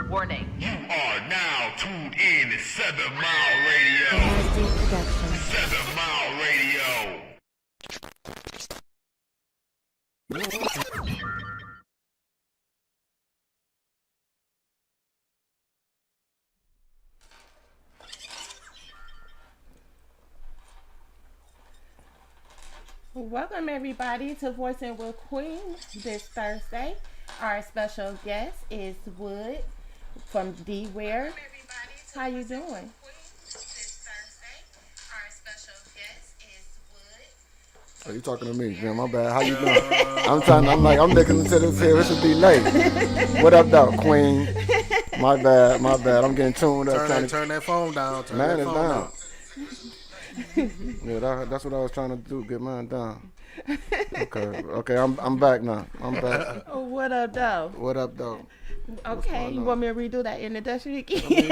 Warning. You are now tuned in to 7 Mile Radio. Production. 7 Mile Radio. Welcome everybody to Voicing with Queen this Thursday. Our special guest is Wood from D-Ware. How you doing? Oh, you talking to me, Jim? My bad. How you doing? I'm looking to this here. It should be late. What up, though, Queen? My bad. I'm getting tuned up. Turn that phone down. Man, it's down. Yeah, that's what I was trying to do. Get mine down. Okay. I'm back now. I'm back. What up, though? What up, though? Okay, you want me to redo that introduction again? We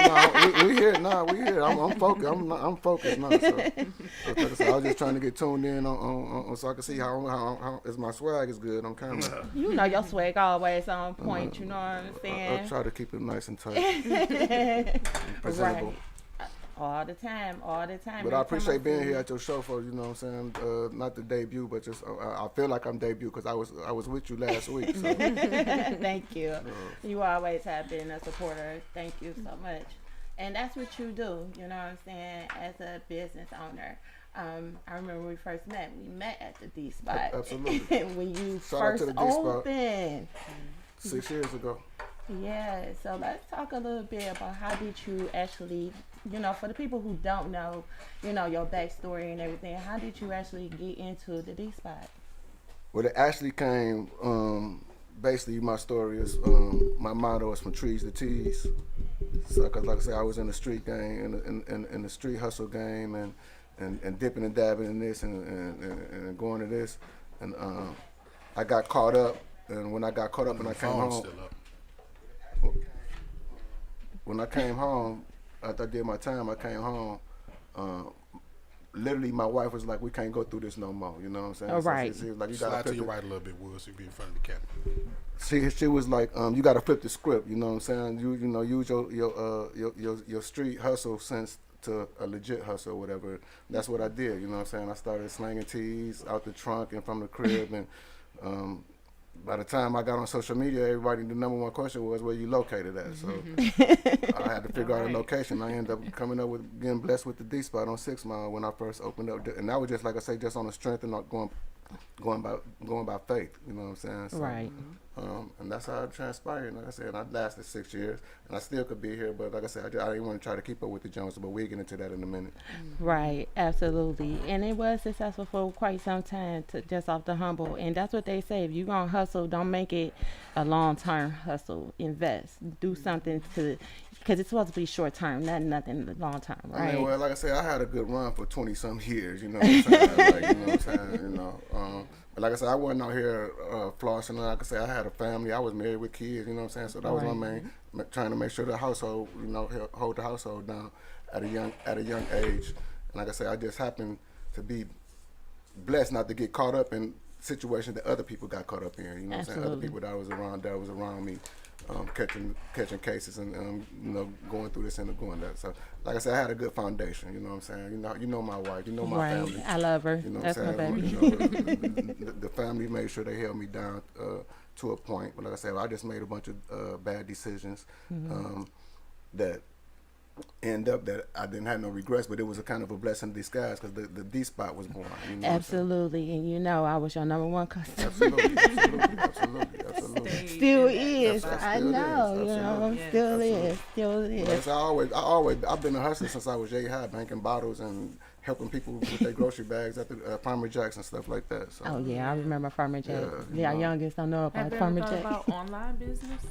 here. We here. I'm focused. I'm focused now. So I was just trying to get tuned in on so I can see how is my swag is good on camera. You know your swag always on point. You know what I'm saying? I'll try to keep it nice and tight. Presentable. Right. All the time. But I appreciate being here at your show for, you know what I'm saying, not the debut, but just I feel like I'm debut because I was with you last week. So. Thank you. You always have been a supporter. Thank you so much. And that's what you do, you know what I'm saying, as a business owner. I remember when we first met. We met at the D Spot. Absolutely. When you Shout out to first the D Spot. opened. 6 years ago. Yeah, so let's talk a little bit about how did you actually, you know, for the people who don't know, you know, your backstory and everything, how did you actually get into the D Spot? Well, it actually came, basically my story is, my motto is from trees to teas. So, cause like I said, I was in the street game, in the street hustle game and dipping and dabbing in this and going to this. And I got caught up, and when I got caught up and I came home, when I came home, after I did my time, I came home. Literally, my wife was like, "We can't go through this no more." You know what I'm saying? Oh, right. So she was like, "You Slide gotta to flip your the-" right a little bit, Wood, so you be in front of the camera. She was like, "You got to flip the script." You know what I'm saying? You know, use your street hustle sense to a legit hustle or whatever. That's what I did. You know what I'm saying? I started slanging teas out the trunk and from the crib and. By the time I got on social media, everybody, the number one question was where you located at. So I had to figure out a location. I ended up coming up with getting blessed with the D Spot on 6 Mile when I first opened up, and that was just like I say, just on the strength and not going by faith. You know what I'm saying? So, Right. And that's how it transpired. Like I said, I lasted 6 years, and I still could be here. But like I said, I didn't want to try to keep up with the Joneses. But we'll get into that in a minute. Right, absolutely. And it was successful for quite some time, to just off the humble. And that's what they say. If you're going to hustle, don't make it a long-term hustle. Invest. Do something to, because it's supposed to be short-term, not nothing long-term, right? I mean, well, like I said, I had a good run for 20-some years, you know what I'm saying? Like, you know what I'm saying? But like I said, I wasn't out here flossing. Like I said, I had a family. I was married with kids, you know what I'm saying? So that was my main, trying to make sure the household, you know, hold the household down at a young age. And like I said, I just happened to be blessed not to get caught up in situations that other people got caught up in. You know what I'm saying? Other people that was around me, catching cases and you know, going through this and going that. So like I said, I had a good foundation. You know what I'm saying? You know my wife. You know my family. I love her. You know That's what I'm my saying? baby. You know, the family made sure they held me down to a point. But like I said, I just made a bunch of bad decisions that end up that I didn't have no regrets, but it was a kind of a blessing in disguise because the D Spot was born. You know Absolutely. And you know, I was your number one customer. Absolutely. Still is. Still I is. know, you know, still is. Like I've been a hustler since I was high, banking bottles and helping people with their grocery bags at the Farmer Jacks and stuff like that. So. Oh yeah, I remember Farmer Jack. Yeah, Our youngest don't know about Farmer Jack. About online business?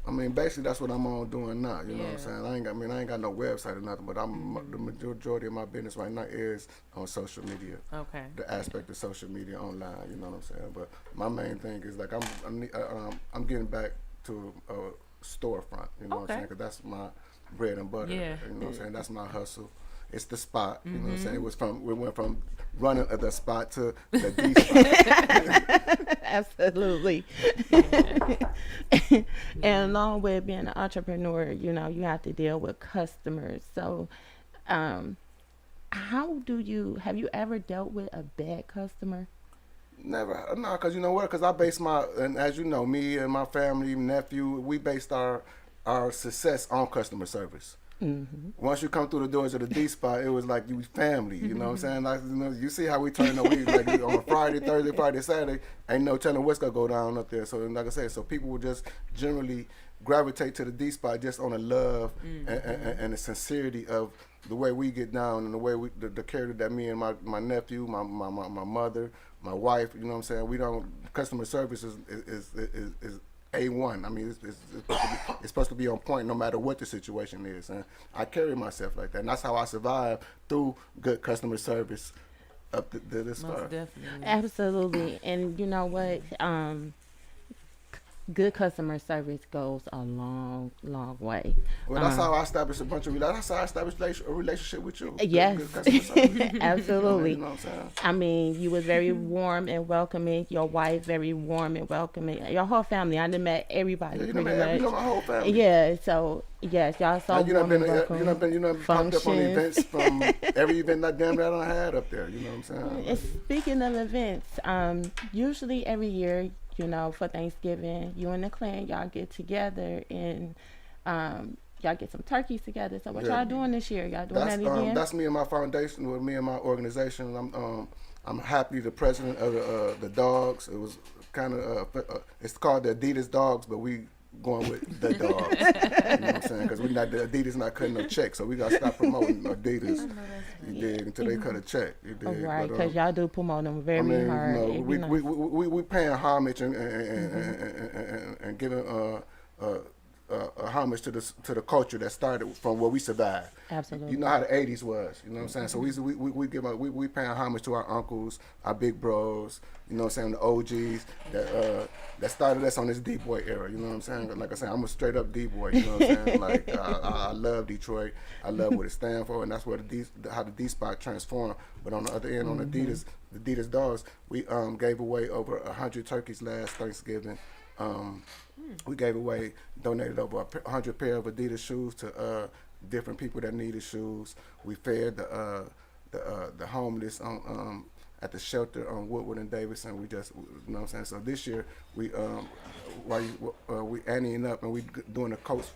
I mean, basically that's what I'm on doing now. You know what I'm saying? I ain't got no website or nothing, but the majority of my business right now is on social media. Okay. The aspect of social media online. You know what I'm saying? But my main thing is like I'm getting back to a storefront. You know what I'm saying? Because that's my bread and butter. Yeah. You know what I'm saying? That's my hustle. it's the spot. You know what I'm saying? We went from running the spot to the D spot. Absolutely. And along with being an entrepreneur, you know, you have to deal with customers. So, have you ever dealt with a bad customer? Never, no, because you know what? Because I base and as you know, me and my family, nephew, we based our success on customer service. Mm-hmm. Once you come through the doors of the D spot, it was like you family. You know what I'm saying? Like, you know, you see how we turn up. We like on a Friday, Thursday, Friday, Saturday. Ain't no telling what's gonna go down up there. So like I said, so people will just generally gravitate to the D spot just on the love and the sincerity of the way we get down and the way the character that me and my nephew, my mother, my wife. You know what I'm saying? We don't customer service is A1. I mean, it's supposed to be on point no matter what the situation is. And I carry myself like that. And that's how I survive through good customer service up to this far. Most definitely. Absolutely. And you know what? Good customer service goes a long, long way. Well, that's how I established that's how I established a relationship with you. Yes, good customer service. absolutely. You know what I'm saying? I mean, you was very warm and welcoming. Your wife very warm and welcoming. Your whole family. I done met everybody You pretty much. You know my whole family. Yeah. So yes, y'all so you know, warm and welcoming. you know, popped up on events from every event I damn near I had up there. You know what I'm saying? And speaking of events, usually every year, you know, for Thanksgiving, you and the clan, y'all get together and y'all get some turkeys together. So what y'all doing this year? Y'all doing that again? That's me and my foundation, with me and my organization. I'm happily the president of the dogs. It was kind of it's called the Adidas Dogs, but we going with the dogs. You know what I'm saying? Because the Adidas not cutting no check, so we got to stop promoting Adidas. You dig? Until they cut a check. You dig? Oh, right, because y'all do promote them very hard. You know, we paying homage and giving a homage to the culture that started from where we survived. Absolutely. You know how the '80s was. You know what I'm saying? So we paying homage to our uncles, our big bros. You know what I'm saying? The OGs that started us on this D-boy era. You know what I'm saying? Like I said, I'm a straight up D-boy. You know what I'm saying? Like I love Detroit. I love what it stands for, and that's where how the D spot transformed. But on the other end, on the Adidas Dogs, we gave away over 100 turkeys last Thanksgiving. We donated over 100 pair of Adidas shoes to different people that needed shoes. We fed the homeless at the shelter on Woodward and Davidson. We just, you know what I'm saying. So this year we we anteing up and we doing a coach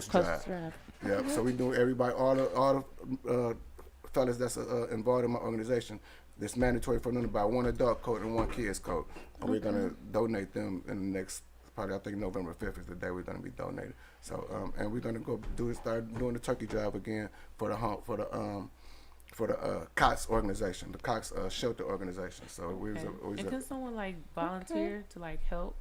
drive. Yeah. So we do everybody, all the fellas that's involved in my organization. It's mandatory for them to buy one adult coat and one kid's coat. And we're going to donate them in the next, probably I think November 5th is the day we're going to be donated. So, and we're going to go start doing the turkey drive again for the COTS organization, the COTS shelter organization. So and can someone like volunteer to like help?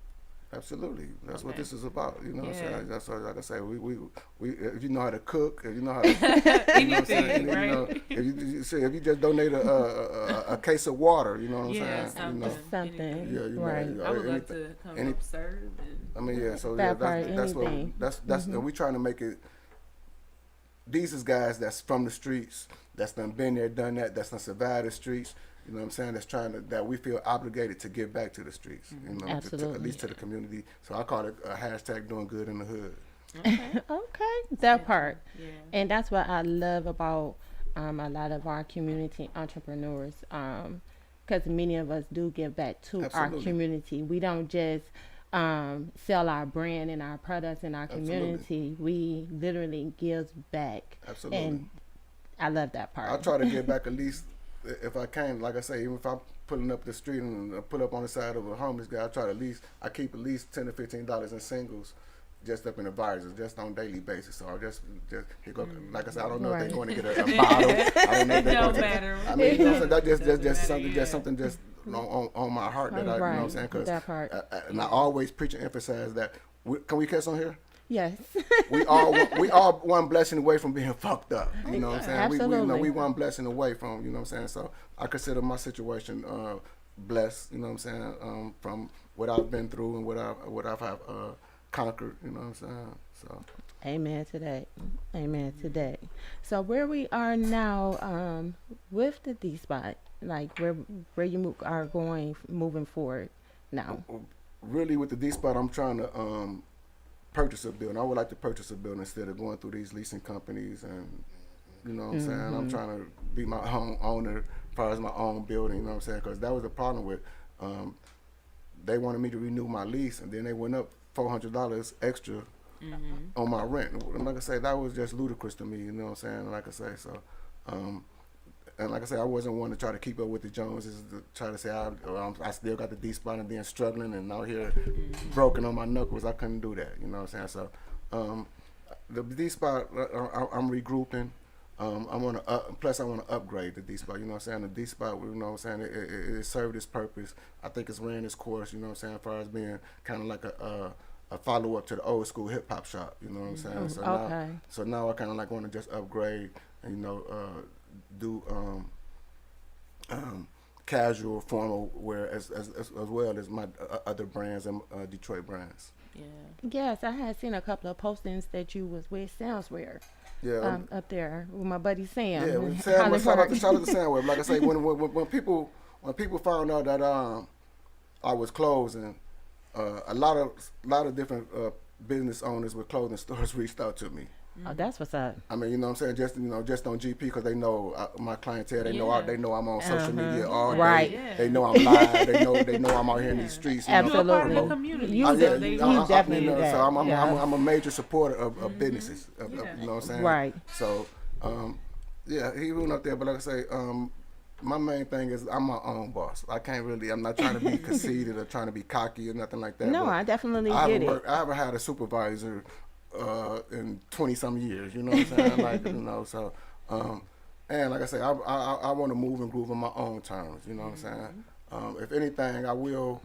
Absolutely, that's what this is about. You know what I'm saying? That's what, like I say, we if you know how to cook, if you know how to, you know what I'm saying? Right. You know, if you just donate a case of water, you know what I'm saying? Something. You know, Something. yeah, you right. know, I would love to come help serve. I mean, yeah. So That that's what anything. that's and we trying to make it. These is guys that's from the streets, that's done been there, done that, that's done survived the streets. You know what I'm saying? That's that we feel obligated to give back to the streets. You know, Absolutely. at least to the community. So I call it a hashtag doing good in the hood. Okay, that part. Yeah. And that's what I love about a lot of our community entrepreneurs, because many of us do give back to our community. We don't just sell our brand and our products in our community. We literally give back. Absolutely. And I love that part. I try to give back at least, if I can, like I say, even if I'm pulling up the street and pull up on the side of a homeless guy, I keep at least $10 to $15 in singles just up in the visors, just on a daily basis. So I just here go, like I said, I don't know if they're going to get a bottle. I don't know if they're going to. I mean, you know, so that's something on my heart that I, you know what I'm saying? Cause that part. And I always preach and emphasize that. Can we cuss on here? Yes. we all one blessing away from being fucked up. You know what I'm saying? Absolutely. We one blessing away from, you know what I'm saying? So I consider my situation blessed, you know what I'm saying, from what I've been through and what I've conquered, you know what I'm saying? So Amen to that. Amen to that. So where we are now, with the D spot, like where you are going moving forward now. Really, with the D spot, I'm trying to purchase a building. I would like to purchase a building instead of going through these leasing companies, and you know what I'm saying. I'm trying to be my own owner as far as my own building. You know what I'm saying? Because that was the problem with. They wanted me to renew my lease, and then they went up $400 extra on my rent. And like I say, that was just ludicrous to me. You know what I'm saying? Like I say, so. And like I said, I wasn't one to try to keep up with the Joneses, to try to say I still got the D spot and then struggling and out here broken on my knuckles. I couldn't do that, you know what I'm saying? So the D spot, I'm regrouping. I want to plus I want to upgrade the D spot. You know what I'm saying? The D spot, you know what I'm saying? It served its purpose. I think it's ran its course. You know what I'm saying? As far as being kind of like a follow up to the old school hip hop shop. You know what I'm saying? So now I kind of like want to just upgrade and do casual, formal wear as well as my other brands and Detroit brands. Yeah. Yes, I had seen a couple of postings that you was with Soundswear. Yeah. Up there with my buddy Sam. Yeah, with Sam. Shout out to Soundwear. Like I say, when people found out that I was closing, a lot of different business owners with clothing stores reached out to me. Oh, that's what's up. I mean, you know what I'm saying? Just on GP, because they know my clientele. They know I'm on social media all day. Right. Yeah. They know I'm live. they know I'm out here in these streets. Absolutely. You're a part of the community. You definitely do that. So I'm a major supporter of businesses. You know what I'm saying? Right. So, he went up there, but like I say, my main thing is I'm my own boss. I'm not trying to be conceited or trying to be cocky or nothing like that. No, I definitely get it. I haven't had a supervisor in 20-some years, you know what I'm saying? Like, so, and like I say, I want to move and groove on my own terms, you know what I'm saying? If anything, I will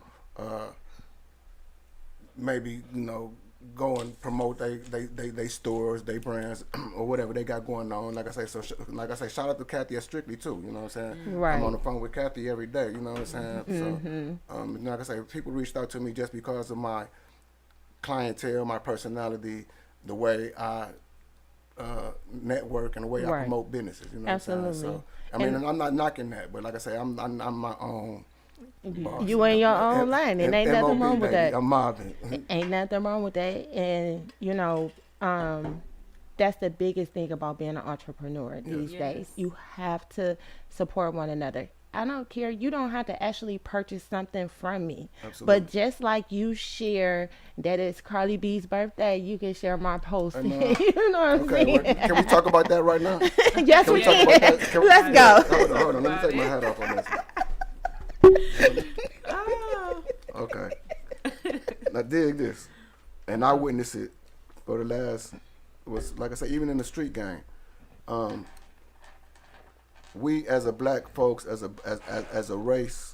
maybe, go and promote they stores, they brands, or whatever they got going on. Like I say, shout out to Kathy at Strictly too, you know what I'm saying? Right. I'm on the phone with Kathy every day, you know what I'm saying? So, like I say, people reached out to me just because of my clientele, my personality, the way I network and the way I promote businesses. You know Absolutely. what I'm saying? So, I mean, I'm not knocking that, but like I say, I'm my own boss. You in your own lane, and ain't nothing wrong with that. I'm mobbing. Ain't nothing wrong with that, and that's the biggest thing about being an entrepreneur these days. You have to support one another. I don't care. You don't have to actually purchase something from me. Absolutely. But just like you share that it's Carly B's birthday, you can share my post. You know what I'm saying? Well, can we talk about that right now? Yes, we can. Let's go. Hold on. Let me take my hat off on this. Okay. Now dig this. And I witnessed it for the last, like I said, even in the street gang. We as a black folks, as a race,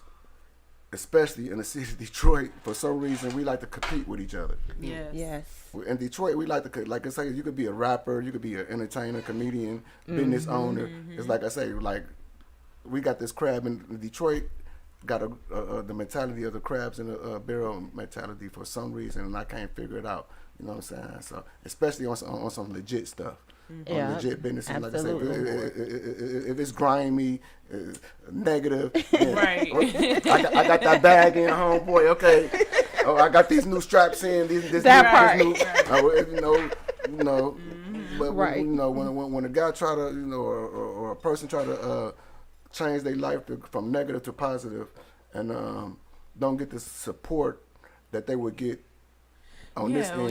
especially in the city of Detroit, for some reason we like to compete with each other. Yes. In Detroit, we like to, like I say, you could be a rapper, you could be an entertainer, comedian, business owner. It's like I say, like we got this crab in Detroit, got the mentality of the crabs in the barrel mentality for some reason, and I can't figure it out. You know what I'm saying? So especially on some legit stuff. On legit businesses, absolutely. Like I say, if it's grimy, negative, Right. I got that bag in, homeboy. Okay, I got these new straps in. This part. new, But when a guy try to, or a person try to change their life from negative to positive, and don't get the support that they would get on this end.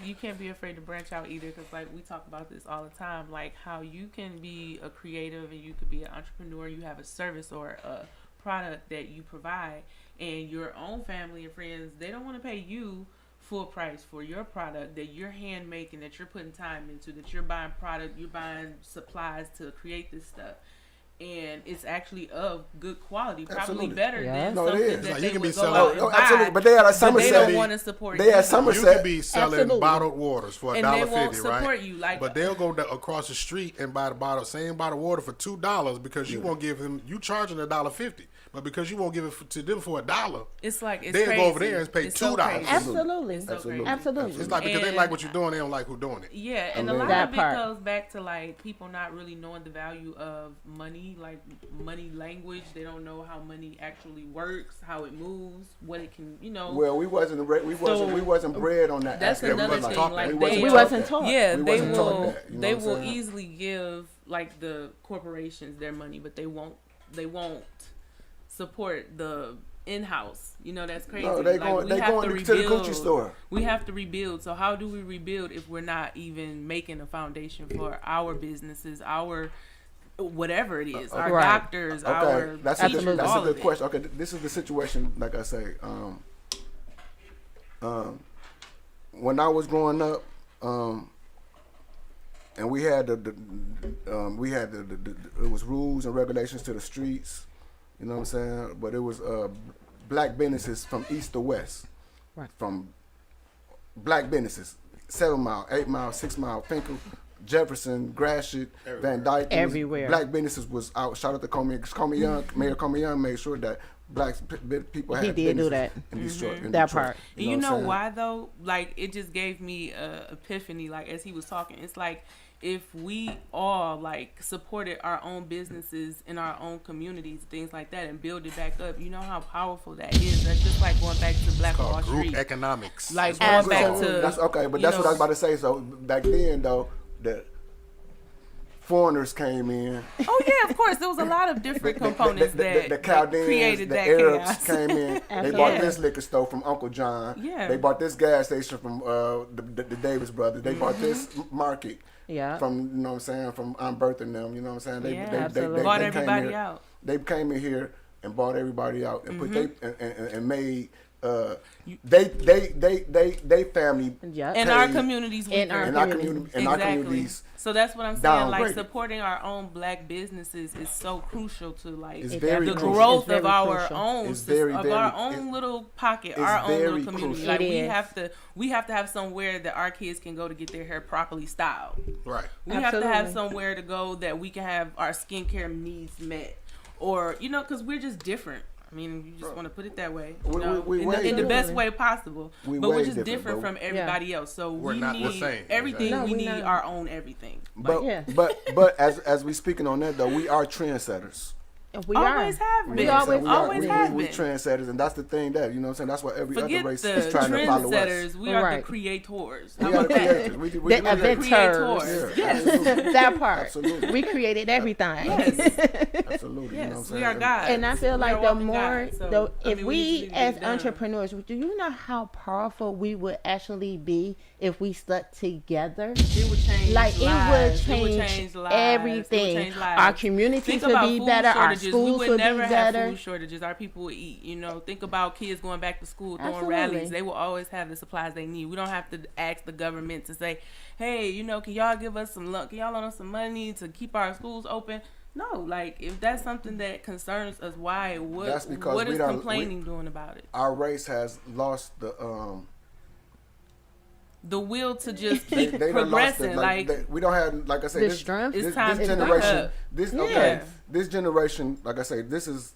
You can't be afraid to branch out either, because like we talk about this all the time, like how you can be a creative and you could be an entrepreneur, you have a service or a product that you provide, and your own family and friends, they don't want to pay you full price for your product that you're hand making, that you're putting time into, that you're buying product, you're buying supplies to create this stuff. And it's actually of good quality, probably better than something that they would go out and buy. Absolutely, but they at Somerset. They don't want to support you. They at Somerset. You could be selling bottled waters for $1.50, right? And they won't support you. But they'll go across the street and buy the same bottle of water for $2 because you won't give him. You charging $1.50, But because you won't give it to them for $1, It's like it's they'll crazy. go over there and pay It's so $2. crazy. Absolutely. It's so crazy. Absolutely. It's like because they And- like what you're doing, they don't like who's doing it. Yeah, and a mean- lot That of it part. goes back to like people not really knowing the value of money, like money language. They don't know how money actually works, how it moves, what it can, Well, we wasn't bred on that. That's aspect. another We wasn't thing. taught Like that. they, We wasn't taught. Yeah, We they wasn't taught will. that, you know They what I'm will saying? easily give like the corporations their money, but they won't. They won't support the in-house. That's crazy. No, they Like, going we have to the Gucci store. We have to rebuild. So how do we rebuild if we're not even making a foundation for our businesses, our whatever it is, our Right. doctors, our Okay, that's teachers, a all good of it. question. Okay, this is the situation. Like I say, when I was growing up, and we had the it was rules and regulations to the streets. You know what I'm saying? But it was black businesses from east to west, Right. from black businesses, 7 Mile, 8 Mile, 6 Mile, Finkel, Jefferson, Gratiot, Van Dyke. It was- Everywhere. Black businesses was out. Shout out to Comey Young. Mayor Comey Young made sure that black people had He did do businesses that. in Detroit. in That Detroit. part. And you what I'm know saying? why though? Like it just gave me a epiphany. Like as he was talking, it's like if we all like supported our own businesses in our own communities, things like that, and build it back up. You know how powerful that is. That's just like going back to Black Wall Called group Street. economics. Like That's going what back it's to called. That's okay, but you that's what I was know- about to say. So back then, though, the foreigners came in. Oh yeah, of course. There was a lot of different components the that Chaldeans, created the that Arabs chaos. came in. They Absolutely. bought Yeah. this liquor store from Uncle John. Yeah. They bought this gas station from the Davis brothers. They bought this market Yeah. from, you know what I'm saying, from Aunt Bertha and them. You know what I'm saying? They, Yeah, they absolutely. Bought came everybody here- out. They came in here and bought everybody out and put they Mm-hmm. and made they family Yep. And our paid- communities In weaker. our in our community. community in our communities. So that's what I'm saying. Like downgraded. supporting our own black businesses is so crucial to like It's the very crucial. growth It's of very our crucial. own It's very, of very- our own it's- little pocket, it's our own little very community. crucial. Like It we is. have to have somewhere that our kids can go to get their hair properly styled. Right. We have to have Absolutely. somewhere to go that we can have our skincare needs met, or because we're just different. I mean, you just want to put it that way. You We- know, we in, way the, in the best different. way possible. We but we're way just different, different but- from everybody else. So We're we not the need same, everything. exactly. We No, we need not. our own everything. But Yeah. but as we speaking on that though, we are trendsetters. We always are. have We been. always always have we been. trendsetters, and that's the thing that you know what I'm saying. That's what every Forget other race the is trying to follow us. trendsetters. We are the Right. creators. We How are the about that? creators. We The really are. inventors. Creators. Yeah, Yes. absolutely. That part. Absolutely. We created everything. Yes. Absolutely. You know what I'm Yes. saying? We are God. And I feel We like are the walking more, God. So, I if mean, we just need to as get it done. entrepreneurs, do you know how powerful we would actually be if we stuck together? It would change Like lives. it would change everything. It would change lives. Our communities Think would about be food better. Our shortages. schools We would would be never have better. food shortages. Our people would eat. Think about kids going back to school, throwing Absolutely. rallies. They will always have the supplies they need. We don't have to ask the government to say, hey, can y'all give us some luck? Can y'all loan us some money to keep our schools open? No, like if that's something that concerns us, why? That's because what we is don't- complaining doing about it? Our race has lost The will to just they keep done lost progressing. we don't have, like I say, The this, strength. It's this, time this to wake generation, up. okay, this generation, like I say, this is.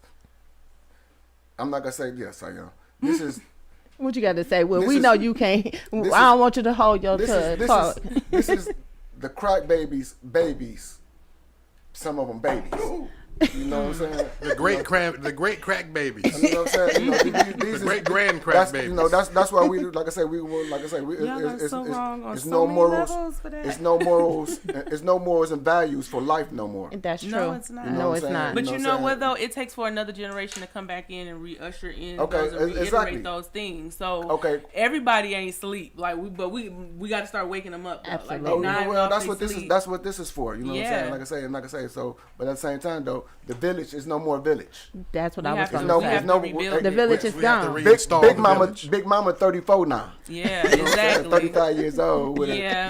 I'm not gonna say yes, I am. This is. What you got to say? Well, This we is- know you can't. I don't want you to hold your This tongue. is this is the crack babies. Some of them babies. You know what I'm saying? The great crack babies. You know what I'm saying? These The great grand crack that's, babies. That's why we, like I say, Y'all are so wrong on it's so no many morals. levels for that. It's no morals. It's no morals and values for life no more. That's true. No, it's not. You know No, what I'm it's saying? not. But You know you what know I'm what saying? though? It takes for another generation to come back in and re-usher in Okay, those and reiterate exactly. those things. So Okay. everybody ain't sleep. Like we got to start waking them up. Though. Like Absolutely. they Oh, not well, off that's they what this is. sleep. That's what this is for. You know what I'm Yeah. saying? Like I say. So, but at the same time, though, the village is no more village. That's what We I was have to- going no- to we say. have no- to rebuild The it. village is We have to gone. reinstall Big the Mama, village. Big Mama, 34 now. Yeah, You know what I'm saying? exactly. 35 years old with Yeah.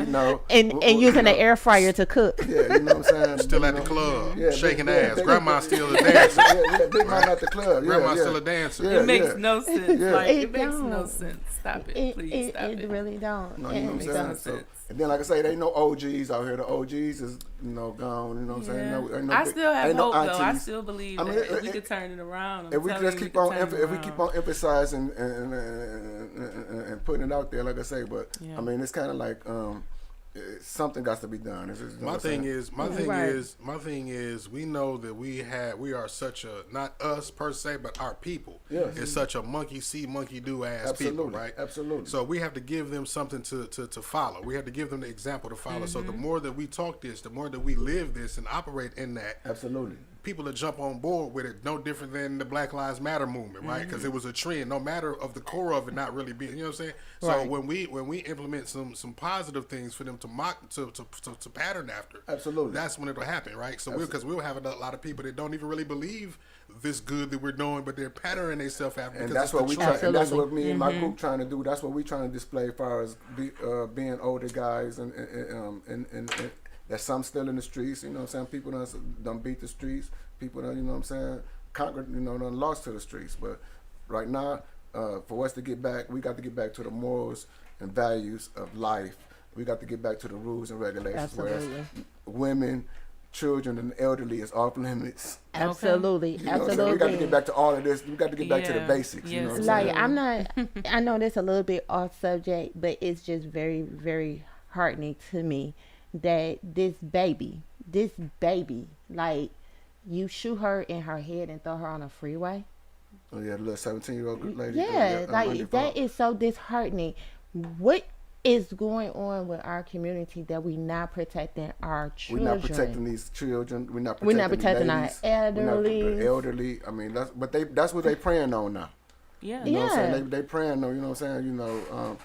And using the air fryer to cook. Yeah, you know what I'm saying? Still at You the know? club, Yeah, shaking big- yeah, ass. big- Grandma's still a dancer. Yeah, Big Mama at the club. Yeah, Grandma's yeah. still a dancer. Yeah. It makes no sense. Yeah. Like It it makes no don't. sense. Stop it, please. Stop It it. really don't. No, It you know what I'm makes saying? no So, sense. and then, like I say, they ain't no OGs out here. The OGs is, gone. You know what I'm saying? Yeah. No, ain't no I big- still have ain't no hope, though. I aunties. still believe I mean, that if we could turn it around. If we telling just you, keep on, could turn it if we around. keep on emphasizing and putting it out there, like I say, but Yeah. I mean, it's kind of like something got to be done. It's just, you know My what I'm thing saying? is, we know that we are such a, not us per se, but our people. Yes. It's such a monkey see, monkey do ass people, right? Absolutely. So we have to give them something to follow. We have to give them the example to follow. So the more that we talk this, the more that we live this and operate in that, Absolutely. people that jump on board with it, no different than the Black Lives Matter movement, right? Because it was a trend, no matter of the core of it not really being, you know what I'm saying? So Right. when we implement some positive things for them to mock to pattern after, Absolutely. that's when it'll happen, right? So because we'll have a lot of people that don't even really believe this good that we're doing, but they're patterning themselves after. And because that's it's what the we trend. try, and that's what me and my group trying to do. That's what we trying to display as far as being older guys and that some still in the streets. You know what I'm saying? People done beat the streets. People done, you know what I'm saying, conquered, you know, done lost to the streets. But right now, for us to get back, we got to get back to the morals and values of life. We got to get back to the rules and regulations. Absolutely. Whereas women, children, and elderly is off limits. Absolutely. You know what I'm saying? We got to get back to all of this. We got to get back to the Yeah. basics. You know what I'm Yes. saying? Like, I'm not, I know that's a little bit off subject, but it's just very, very heartening to me that this baby, like, you shoot her in her head and throw her on a freeway. Oh yeah, the little 17-year-old lady. Yeah, like, wonderful. that is so disheartening. What is going on with our community that we not protecting our We're children? not protecting these children. We're not We're protecting, not protecting our ladies. We're not elderly. the elderly. I mean, that's what they praying on now. Yeah. You know what I'm Yeah. saying? They praying on. You know what I'm saying? You know,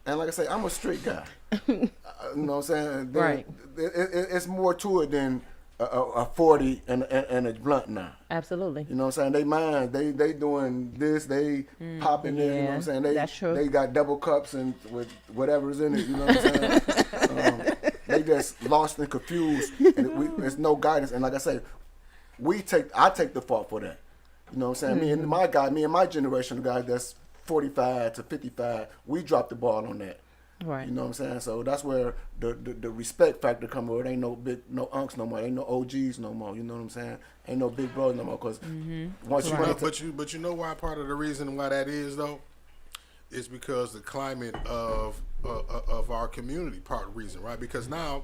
and like I say, I'm a street guy. You know what I'm saying? Right. It's more to it than a 40 and a blunt now. Absolutely. You know what I'm saying? They mind. They doing this. They popping this. You know what yeah, I'm saying? that's true. They got double cups and with whatever's in it. You know what I'm saying? They just lost and confused. And there's no guidance. And like I say, I take the fault for that. You know what I'm saying? Me and my generation of guys that's 45 to 55, we dropped the ball on that. Right. You know what I'm saying? So that's where the respect factor come over. It ain't no unks no more. Ain't no OGs no more. You know what I'm saying? Ain't no big brothers no more. Because once you run into, But you know why part of the reason why that is though, is because the climate of our community part of the reason, right? Because now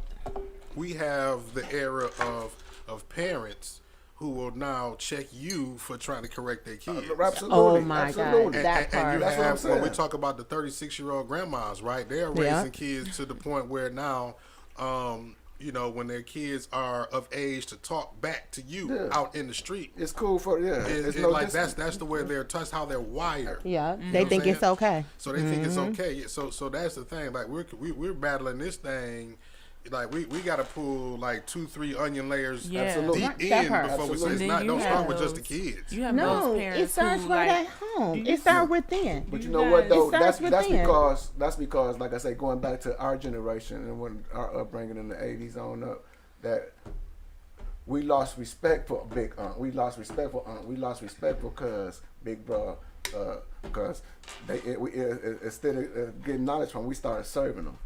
we have the era of parents who will now check you for trying to correct their kids. absolutely. Oh my absolutely. God, that part. And you That's what I'm have, when we saying. talk about the 36-year-old grandmas, right? They're Yeah. raising kids to the point where now, you know, when their kids are of age to talk back to you Yeah. out in the street, It's cool for it's It's no like distance. that's the way that's how they're wired. Yeah, know they what think I'm it's saying? okay. So they think it's okay. Yeah, so that's the thing. Like we're battling this thing. Like we got to pull like 2-3 onion layers Yeah. Absolutely. deep That in part. before we say it's And then not. you Don't start have with just the those- kids. You have No, those parents it starts who, right like, at home. you It starts within. But you You know what guys- though? It starts That's within. because like I say, going back to our generation and when our upbringing in the '80s on up, that we lost respect for Big Aunt. We lost respect for Aunt. We lost respect for Cuz, Big Bro, because instead of getting knowledge from, we started serving them.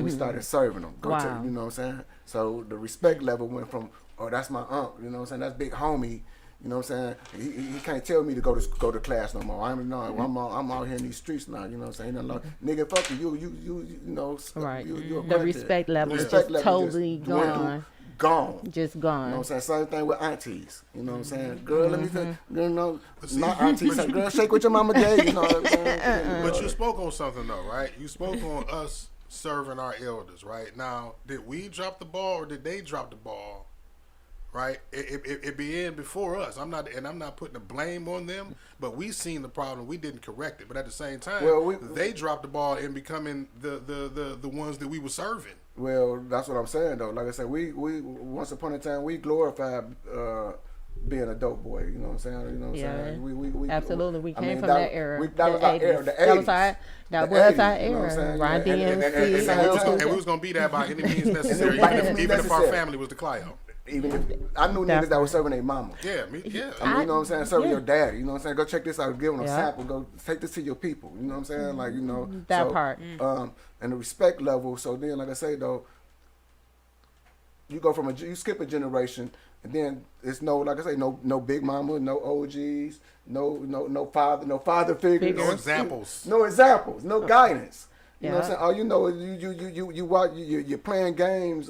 We started serving them. Wow. You know what I'm saying? So the respect level went from, oh, that's my aunt. You know what I'm saying? That's big homie. You know what I'm saying? He can't tell me to go to class no more. I'm out here in these streets now. You know what I'm saying? Nigga, fuck you. You know. Right. You a The crackhead. respect level is Respect just level totally dwindled, gone. Gone. Just You know what I'm gone. saying? Same thing with aunties. You know what I'm saying? Girl, let me say, you know, not aunties. Girl, shake what your mama gave. You know what I'm saying? But you spoke on something though, right? You spoke on us serving our elders, right? Now, did we drop the ball or did they drop the ball? Right? It began before us. I'm not putting the blame on them, but we seen the problem. We didn't correct it. But at the same time, Well, they dropped the ball in becoming the ones that we were serving. Well, that's what I'm saying though. Like I said, we once upon a time we glorified being a dope boy. You know what I'm saying? You know what I'm Yeah. saying? We Absolutely. We I came mean, from that era. That was our era. The 80s. That was our The our 80s, you know what I'm era. saying? Run Yeah, and DMC. And we was gonna be that by any means necessary, By even any if means our necessary. family was the Clio. Even if I knew niggas that was serving their mama. Yeah, I mean, yeah. you know what I'm saying? Serving yeah. your daddy. You know what I'm saying? Go check this out. Give them a Yeah. sample. Go take this to your people. You know what I'm saying? Like, you know. That so, part. And the respect level. So then, like I say though, you skip a generation And then it's no, like I say, no big mama, no OGs, no father figures, No examples. no guidance. You know what I'm Yeah. saying? All you know is you watch you're playing games,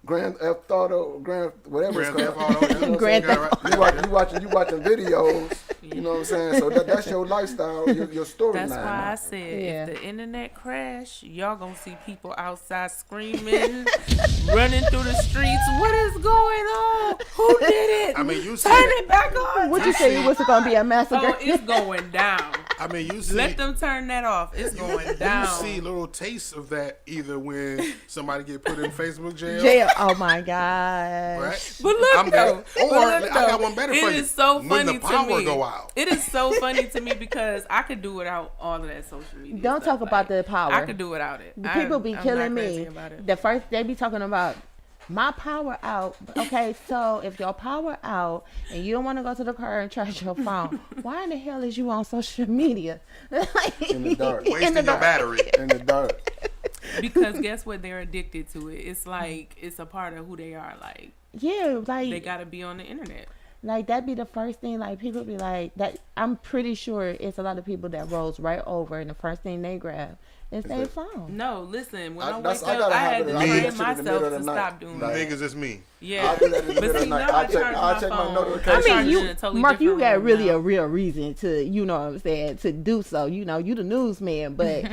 Grand Theft Auto, whatever it's Grand called. Theft Auto, yeah. Grand Yeah, Theft right. You watching videos. You know what I'm saying? So that's your lifestyle, your storyline. That's why I said Yeah. if the internet crash, y'all gonna see people outside screaming, running through the streets. What is going on? Who did it? I mean, you see Turn it. it back on. What you say? It was gonna be a massacre? Oh, it's going down. I mean, you see. Let them turn that off. It's going down. You see little tastes of that either when somebody get put in Facebook jail. Jail. Oh my God. Right? But look, I'm though, or but look, I got though, one better it for you. is so When funny the power to me. go out. It is so funny to me because I could do without all of that social media. Don't stuff. talk about the power. I could do without it. People be I'm killing not crazy me. about it. The first they be talking about my power out. Okay, so if your power out and you don't want to go to the car and charge your phone, why in the hell is you on social media? In the dark. Wasting your battery. In the dark. Because guess what? They're addicted to it. It's like it's a part of who they are. Like Yeah, they like gotta be on the internet. that'd be the first thing. Like people be like that. I'm pretty sure it's a lot of people that rolls right over and the first thing they grab is their phone. No, listen. When I That's- wake I up, gotta I have had it. to I do that train shit in the myself middle of to the night. stop doing Like, that. Niggas, it's me. Yeah, I do that in the but middle see, of the night. now I I check- charge I my check my phone. notifications. I I charge mean, it in a totally Mark, you different got room really now. a real reason to, you know what I'm saying, to do so. You know, you the newsman, but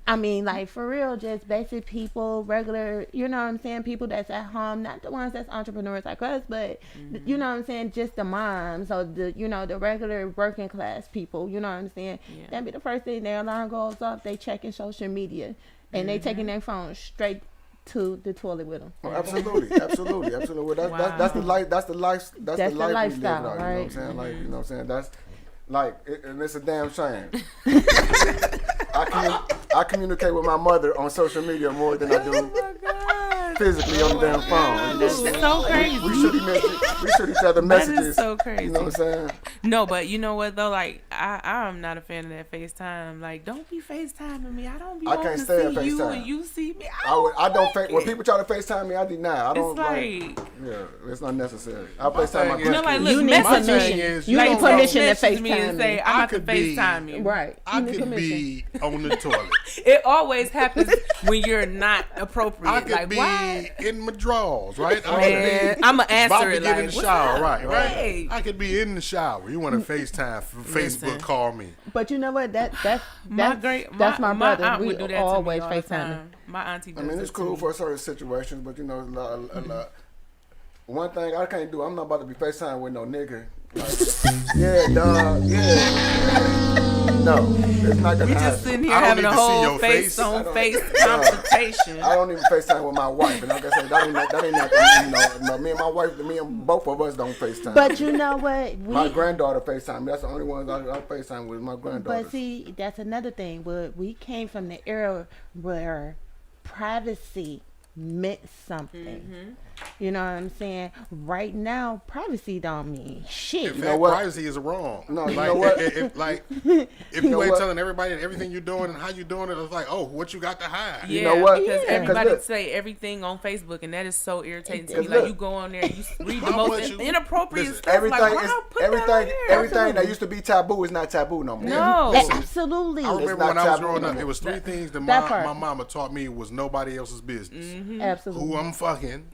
I mean, like for real, just basic people, regular, you know what I'm saying, people that's at home, not the ones that's entrepreneurs like us, but you know what I'm saying, just the moms or the, you know, the regular working class people. You know what I'm saying? Yeah. That'd be the first thing their alarm goes off. They checking social media and they taking their phone straight to the toilet with them. Oh, absolutely. That's the life. That's the life. That's the the life lifestyle, we live. Like, right? You know what I'm saying? Like, you know what I'm saying? That's like, and it's a damn shame. I communicate with my mother on social media more than I do Oh my God. physically on the damn phone. That's so crazy. We shoot each other That is messages. so crazy. You know what I'm saying? No, but you know what though? Like I'm not a fan of that FaceTime. Like, don't be FaceTiming me. I don't be I wanting can't to stand see you FaceTime. and you see me. I don't like when it. people try to FaceTime me, I deny. I don't It's like yeah, it's not necessary. I FaceTime my thing is- you know, like grandkids. look, You need message permission. me. is, You Like, need text permission to message me FaceTime and say me. I'm I about to could be- FaceTime you. Right. I You need could permission. be on the toilet. It always happens when you're not appropriate. I could like be why? in my drawers, right? I Man, could be I'ma about answer to it get like, in the what's shower, up? right? Hey. I could be in the shower. You want to FaceTime, Listen. Facebook call me. But you know what? That's My my brother. aunt We would do that always to me all the FaceTime. time. My auntie does I mean, it's it cool too. for certain situations, but you know, one thing I can't do, I'm not about to be FaceTime with no nigga. Like, yeah, dog, yeah. No, it's not gonna We happen. just sitting here I don't having need a to see whole your face. face on I face don't- consultation. I don't even FaceTime with my wife, and like I said, that ain't that, you know, me and my wife, me and both of us don't FaceTime. But you know what? My granddaughter FaceTime. That's the only one I FaceTime with, my granddaughter. But see, that's another thing. We came from the era where privacy meant something. You know what I'm saying? Right now, privacy don't mean shit. In know fact, what? privacy is wrong. No, you like, know what? If you know ain't what? telling everybody everything you're doing and how you doing it, it's like, oh, what you got to hide? Yeah, know what? because Yeah. everybody 'Cause look. say everything on Facebook, and that is so irritating to me. Because Like, look. you go on there, you read the How most much you- inappropriate listen, stuff. Everything like, is wow, put that on there. everything that used to be taboo is not taboo no more. No. Absolutely. I remember not when I was taboo growing no up, more. it was three things that that my part. mama taught me was nobody else's business. Absolutely. Who I'm fucking,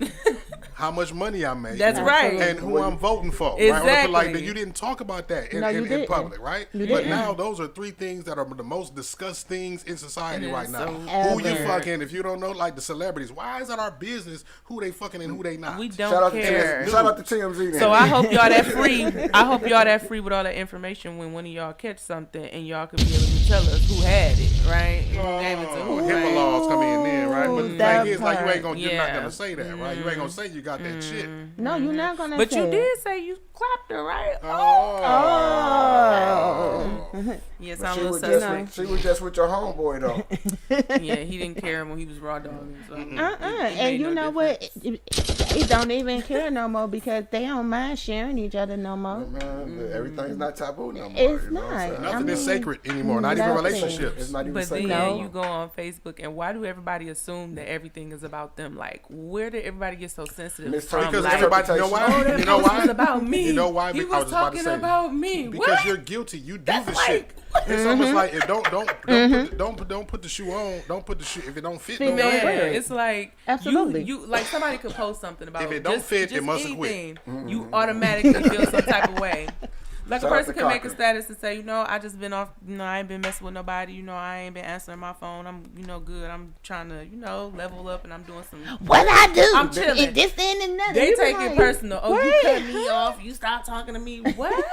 how much money I make. That's right. And who I'm voting for. Right? Exactly. Like, you didn't talk about that in, No, you in didn't. public, right? You But didn't. now those are three things that are the most discussed things in society And right it's now. so Who you Ever. fucking, if you don't know, like the celebrities, why is it our business who they fucking and who they not? We Shout don't out care. to shout out to TMZ. Then. So I hope y'all that free. I hope y'all that free with all that information when one of y'all catch something and y'all could be able to tell us who had it, right? And who gave it to who. HIPAA right? laws come in then, right? But the that thing is, like, you part. ain't gonna, you're not Yeah. gonna say that, right? You ain't gonna say you got that shit. No, you're not gonna. But say you it. did say you clapped her, right? Oh. Yes, But I'm she a was little just suspect. she was just with your homeboy though. Yeah, he didn't care when he was raw dogging. So And you know what? It don't even care no more because they don't mind sharing each other no more. Man, everything's not taboo no more. It's you know what I'm not. saying? Nothing is mean, sacred anymore. Not even nothing. relationships. It's not even But sacred. then No. you go on Facebook, and why do everybody assume that everything is about them? Like, where did everybody get so sensitive Misinterpretation. from? Because Like, everybody, you know oh, why? that You know post why? was about me. You know why? He I was was about to talking say, about me. because What? you're guilty. You do That's the like- shit. It's almost like if don't put the shoe on. Don't put the shoe if it don't fit. Don't Female wear it. wear Man, it. it's like Absolutely. you like somebody could post something about If it don't fit, it just must have quit. anything. You automatically feel some type of way. Like Shout a out person to can make a Cocker. status and say, I just been off. I ain't been messing with nobody. I ain't been answering my phone. I'm good. I'm trying to level up and I'm doing some. What I do? I'm chilling. It, this and another. They You be take it like, personal. Oh, you what? cut me off. You stopped talking to me. What?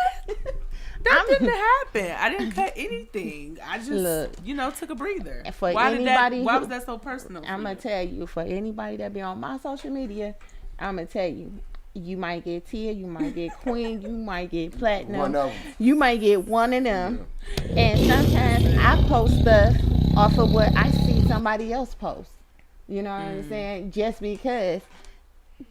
That didn't happen. I didn't cut anything. I just, Look, took a breather. for Why anybody why who- was that so personal? I'm gonna tell you, for anybody that be on my social media, I'm gonna tell you, you might get Tia, you might get Queen, you might get Platinum, One of 'em. you might get one of them. And sometimes I post stuff off of what I see somebody else post. You know what I'm saying? Just because.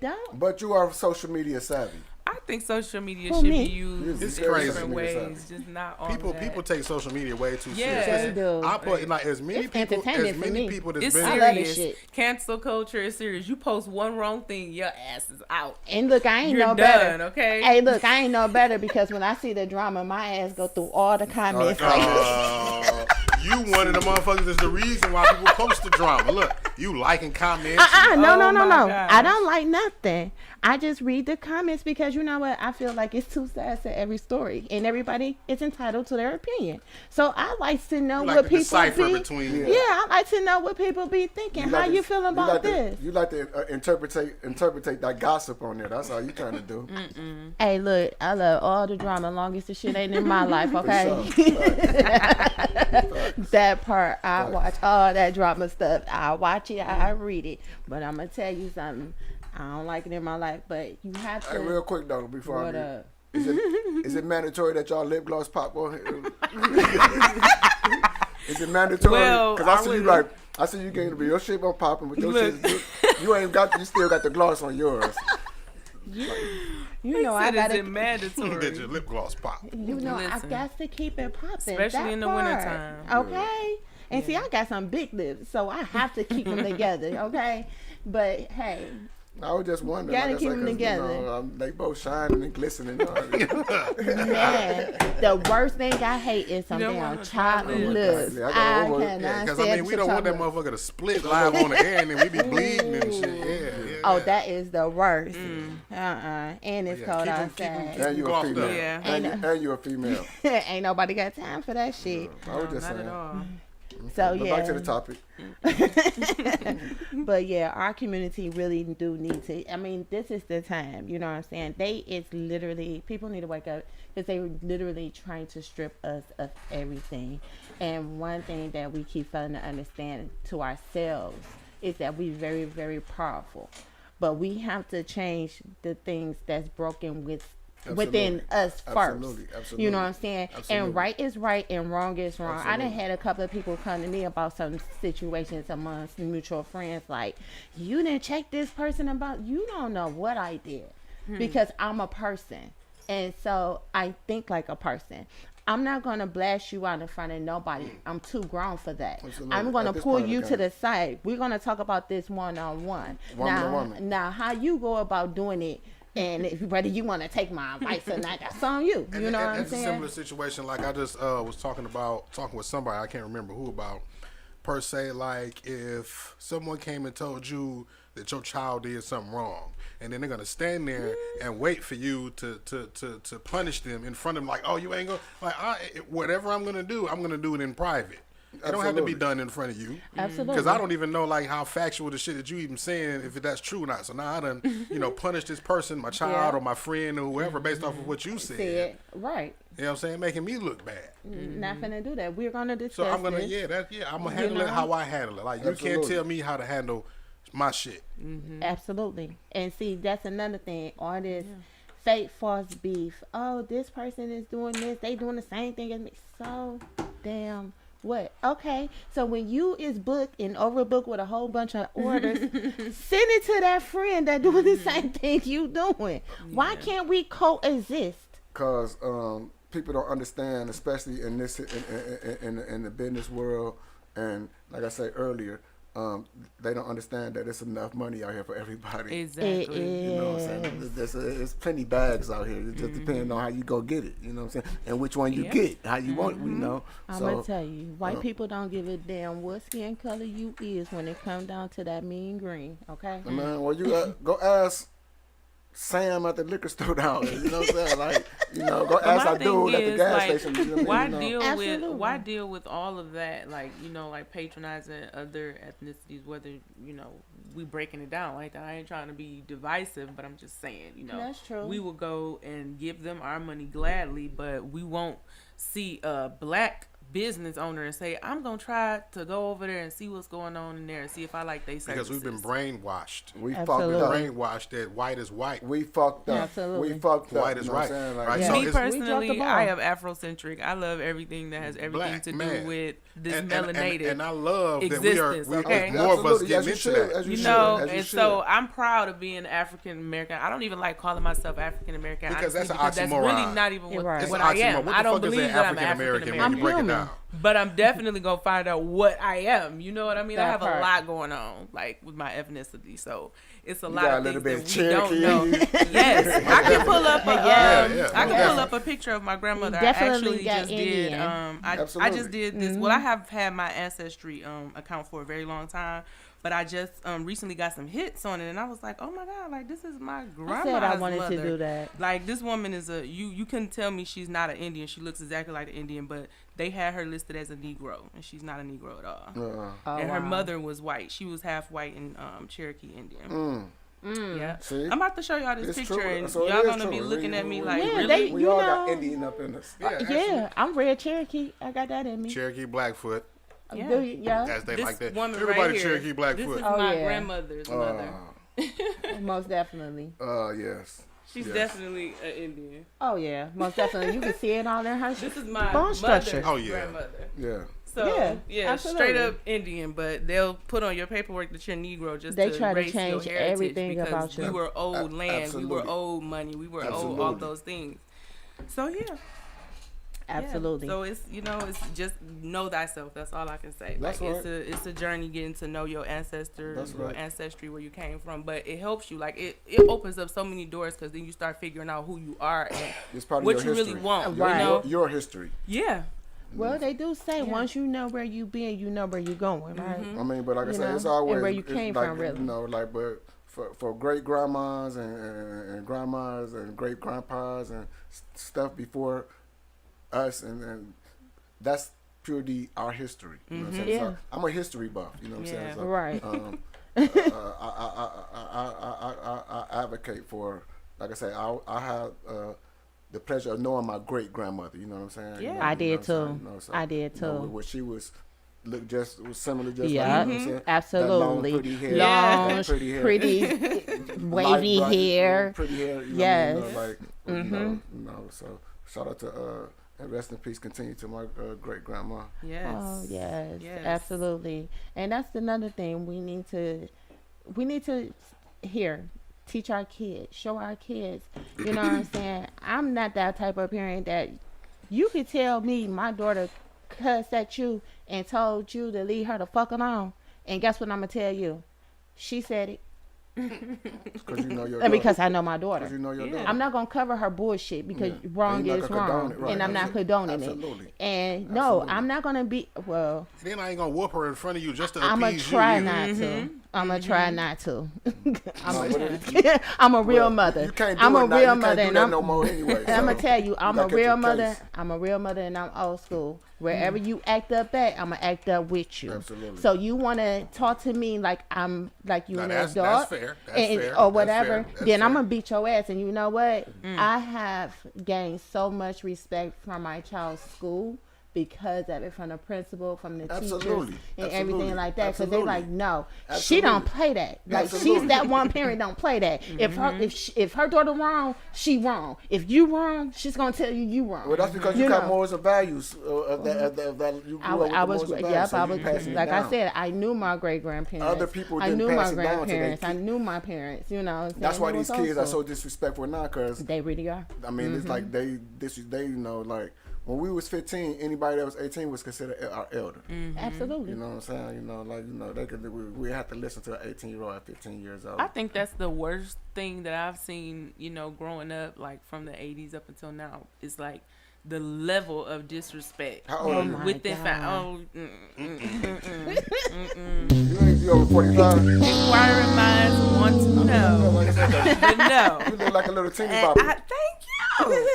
Don't. But you are social media savvy. I think social media Who, should me? be used It's in crazy. different Social media ways, just not all People that. people take social media way too Yeah. serious. They do. I put like as many It's people entertainment for me. that's It's been I love this serious. shit. Cancel culture is serious. You post one wrong thing, your ass is out. And look, I ain't You're no done, better. okay? Hey, look, I ain't no better because when I see the drama, my ass go through all the comments. You one of the motherfuckers that's the reason why people post the drama. Look, you liking comments. No, Oh no. my I gosh. don't like nothing. I just read the comments because you know what? I feel like it's two sides to every story, and everybody is entitled to their opinion. So I like to know You what like to people decipher be. between. Yeah, I like to know what people be thinking. How you feeling about this? You like to interpret that gossip on there. That's all you trying to do. Hey, look, I love all the drama, long as the shit ain't in my life, okay? That part, I watch all that drama stuff. I watch it, I read it. But I'm gonna tell you something. I don't like it in my life, but you have to. Hey, real quick though, before What I up? is it mandatory that y'all lip gloss pop on here? Is it mandatory? Well, Because I I see you wouldn't- I see you getting to be your shit on popping, but your Look. shit, you still got the gloss on yours. You know, I Said, is gotta. it mandatory? Did your lip gloss pop? You know, I Listen. got to keep it popping. Especially that in the part, wintertime. Okay? And see, I got some big lips, so I have to keep them together, okay? But hey, I was just wondering. Gotta like I keep said, them 'cause, together. they both shining and glistening. man, the worst thing I hate is some You don't damn want no dry chocolate lips. lips. Yeah, I I got one. cannot Because stand we don't want that chocolate. motherfucker to split live on the air and then we be bleeding and shit. Yeah. Oh, that is the worst. And it's Yeah, cold keep 'em- outside. And you a Glossed up. female. Yeah. And you a female. Ain't nobody got time for that shit. I was No, just not saying. at all. So But yeah. back to the topic. But yeah, our community really do need to. I mean, this is the time. You know what I'm saying? It's literally, people need to wake up because they were literally trying to strip us of everything. And one thing that we keep failing to understand to ourselves is that we're very, very powerful. But we have to change the things that's broken within us first. Absolutely. You know what I'm saying? Absolutely. And right is right and wrong is wrong. I done Absolutely. had a couple of people come to me about some situations amongst mutual friends like, you didn't check this person about, you don't know what I did. Because I'm a person. And so I think like a person. I'm not going to blast you out in front of nobody. I'm too grown for that. Absolutely. I'm going to At this pull point of the you to game. the side. We're going to talk about this one-on-one. Woman to woman. Now, how you go about doing it, and whether you want to take my advice or not, that's on you. You know what I'm It's a saying? similar situation. Like I just was talking with somebody, I can't remember who about, per se, like if someone came and told you that your child did something wrong, and then they're gonna stand there and wait for you to punish them in front of them, like, oh, you ain't gonna, like, whatever I'm gonna do it in private. It don't have to be Absolutely. done in front of you. Absolutely. Because I don't even know like how factual the shit that you even saying, if that's true or not. So now I done, punished this person, my child Yeah. or my friend or whoever, based off of what you said. Said, right. You know what I'm saying? Making me look bad. Not finna do that. We're gonna discuss So I'm gonna, this. I'm gonna handle it know? how I handle it. Like you can't Absolutely. tell me how to handle my shit. Absolutely. And see, that's another thing. All this fake false beef. Oh, this person is doing this. They doing the same thing as me. So damn What? Okay. So when you is booked and overbooked with a whole bunch of orders, send it to that friend that doing the same thing you doing. Why can't we coexist? Because people don't understand, especially in this in the business world, and like I said earlier, they don't understand that it's enough money out here for everybody. Exactly. You know what I'm saying? There's plenty bags out here. It just depends on how you go get it. You know what I'm saying? And which one you get, how you want it, you know. I'm gonna tell you, white people don't give a damn what skin color you is when it comes down to that mean green. Okay. Man, well, you go ask Sam at the liquor store down there. You know what I'm saying? Like, you know, go ask our dude at the gas station. You know what I mean? Why deal with all of that? Like, you know, like patronizing other ethnicities, whether, you know, we breaking it down like that. I ain't trying to be divisive, but I'm just saying, you know, that's true. We will go and give them our money gladly, but we won't see a black business owner and say, I'm gonna try to go over there and see what's going on in there and see if I like they services. Because we've been brainwashed. We fucked up. Brainwashed that white is white. We fucked up. Absolutely. We fucked up. White is right. Like, So me personally, I am Afrocentric. I love everything that has everything Black to do man. with this and, melanated and I love that existence. we Okay? more of us Absolutely, getting as you into should, that. as you You should, know, as you and should. so I'm proud of being African American. I don't even like calling myself African American Because that's an that's oxymoron. really not even what, Right. It's what an I oxymoron. am. What I the don't fuck is believe an that I'm African American African when you break it American. down? But I'm definitely gonna find out what I am. You know what I mean? I That have part. a lot going on, like with my ethnicity. So it's a lot got of a little things bit that of we Cherokee don't know. in you. Yes, I can pull up a Yeah, I can yeah. pull up a picture of my grandmother. I Definitely actually got just did. Indian. I Absolutely. just did this. Well, I have had my ancestry account for a very long time. But I just recently got some hits on it, and I was like, "Oh my god! Like this is my grandma's I said I wanted mother. to do that. Like this woman is a you couldn't tell me she's not an Indian. She looks exactly like an Indian, but they had her listed as a Negro, and she's not a Negro at all. Oh, And her wow. mother was white. She was half white and Cherokee Indian. Yeah, See? I'm about to show y'all this It's picture, true. and So it y'all is gonna be true. looking at me like, Yeah, really? they- We You all got know- Indian up in us. Yeah, I'm red Cherokee. I got that in me. Cherokee Blackfoot, Yeah. Do you? Yeah, as they This like that. woman Everybody right here, Cherokee this Blackfoot. is Oh, my yeah. grandmother's mother. most definitely. Yes. She's yes. definitely an Indian. Oh yeah, most definitely. You can see it all in her. This is my Bone mother's structure. Oh, yeah. grandmother. Yeah. So Yeah, straight absolutely. up Indian, but they'll put on your paperwork that you're Negro just They to try to erase change your heritage everything because about you. we were owed land, we were Absolutely. owed money, we were owed all Absolutely. those things. So yeah, Absolutely. Yeah. So it's it's just know thyself. That's all I can say. That's like right. it's a journey getting to know your ancestors, That's your right. ancestry, where you came from. But it helps you. Like it opens up so many doors because then you start figuring out who you are and It's part of what your you history. really want. Right. You know? Your history. Yeah. Well, they do say once you know where you been, you know where you going, right? I mean, but like I You said, know, it's always and where you it's came like, from, really. You know, like but for great grandmas and grandmas and great grandpas and stuff before us, and that's purely our history. You know what I'm saying? Yeah. So I'm a history buff. You know what I'm saying? Yeah. So, Right. I advocate for, like I say, I have the pleasure of knowing my great grandmother. You know what I'm saying? You Yeah. know, I you did know what I'm saying? too. You know, so, I did you know, too. what she was was similar, just Yeah, like, you know what I'm saying? absolutely. That long, pretty hair, Long, pretty hair, pretty, light wavy bright, hair. pretty hair. You know, Yes. you know, like you know. So shout out to and rest in peace. Continue to my great grandma. Yes. Oh yes, Yes. absolutely. And that's another thing we need to teach our kids, show our kids. You know what I'm saying? I'm not that type of parent that you could tell me my daughter cussed at you and told you to leave her the fuck alone. And guess what I'm gonna tell you? She said it. Because you know your And because I know my daughter. Because you know your Yeah. daughter. I'm not gonna cover her bullshit because Yeah. wrong And you're not is gonna condone wrong, it, right. and I'm not condoning Absolutely. it. And no, Absolutely. I'm not gonna be. Well, Then I ain't gonna whoop her in front of you just to I'm gonna appease try you. not to. I'm gonna try not to. No, I'm a real well, mother. You can't do I'm it a now. real You can't mother, do and that I'm. no more anyway. I'm gonna so tell you, I'm you a gotta catch real your mother. case. I'm a real mother, and I'm old school. Wherever you act up at, I'm gonna act up with you. Absolutely. So you wanna talk to me like I'm like you Now, an that's adult, fair. That's and, fair. or That's whatever. fair. That's Then I'm fair. gonna beat your ass. And you know what? I have gained so much respect from my child's school because of it, from the principal, from the Absolutely. teachers, and Absolutely. everything like that. Because they Absolutely. like, no, she Absolutely. don't play that. Like Absolutely. she's that one parent don't play that. If her daughter wrong, she wrong. If you wrong, she's gonna tell you wrong. Well, that's because you got morals and values of that. You grew up with I the was, morals and yep, values, so I you was, passing it like I down. said, I knew my great grandparents. Other people I didn't knew pass my it down to their grandparents. I kids. knew my parents. You know, That's why they these was kids are also- so disrespectful now, cause They really are. I mean, it's like they you know, like when we was 15, anybody that was 18 was considered our elder. Absolutely. You know what I'm saying? You know, like, you know, they could we have to listen to an 18-year-old at 15 years old. I think that's the worst thing that I've seen, you know, growing up, like from the 80s up until now, is like the level of disrespect How old are you? my within God. You over 45? inquiring minds want to know, but no. You look like a little teeny And bopper. thank you.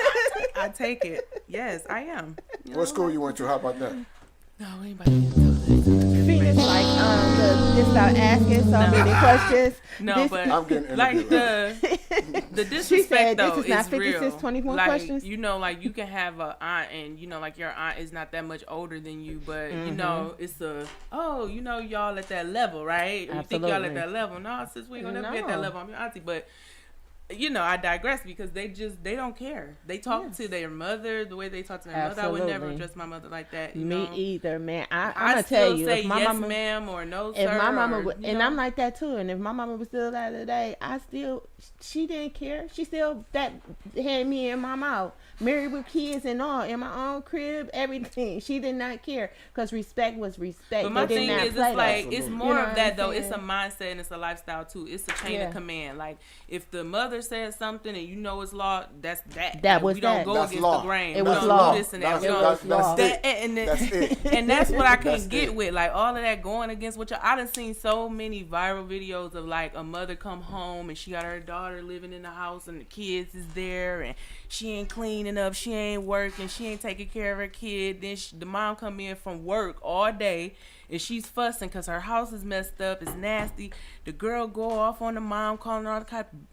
I take it. Yes, I am. You know What school you went to? How about that? No, anybody can tell that. Phoenix, like, just start asking so many questions. No, This- but I'm getting like interviewed. the She disrespect said, though this is not is real. 56, 21 like, questions. You know, like you can have a aunt, and you know, like your aunt is not that much older than you, but you Mm-hmm. know, it's you know, y'all at that level, right? You think y'all at Absolutely. that level? No, sis, we ain't gonna never be at No. that level. I'm your auntie, but. You know, I digress because they don't care. They talk to their mother the way they talk to their mother. I would never Absolutely. address my mother like that. You Me know? either, man. I'm I gonna still tell you, say if my yes, mama, ma'am, or no, if sir. my mama, or, would, you and know. I'm like that too. And if my mama was still alive today, she didn't care. She still had me in my mouth, married with kids and all, in my own crib, everything. She did not care because respect was respect. But my They did thing not is, it's play that. like it's Absolutely. more You know of what that I'm though. It's a saying? mindset and it's a lifestyle too. It's a chain Yeah. of command. Like if the mother says something and you know it's law, that's that. That Like, was we don't that. go That's against law. the grain. It we was don't law. do this and that. That's, We don't. that's, law. that's That, it. and, That's it. and that's what I That's can get it. with, like all of that going against what y'all. I done seen so many viral videos of like a mother come home and she got her daughter living in the house and the kids is there and she ain't cleaning up, she ain't working, she ain't taking care of her kid. Then the mom come in from work all day and she's fussing because her house is messed up, it's nasty. The girl go off on the mom, calling her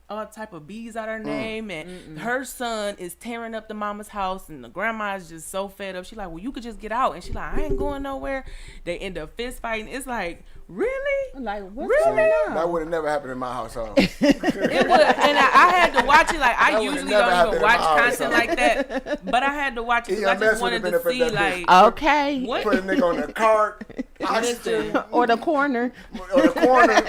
all type of B's out her name, and her son is tearing up the mama's house, and the grandma is just so fed up. She like, well, you could just get out, and she like, I ain't going nowhere. They end up fist fighting. It's like, really? Like, what's Really? going on? That would have never happened in my household. It would, and I had to watch it. Like I That would've usually never don't happened even in watch my house, content so. like that, but I had to watch it because I EMS just would've wanted been to up at see that like Okay. what. Put a nigga on the cart, Listen, oxygen, Or the corner. or the corner.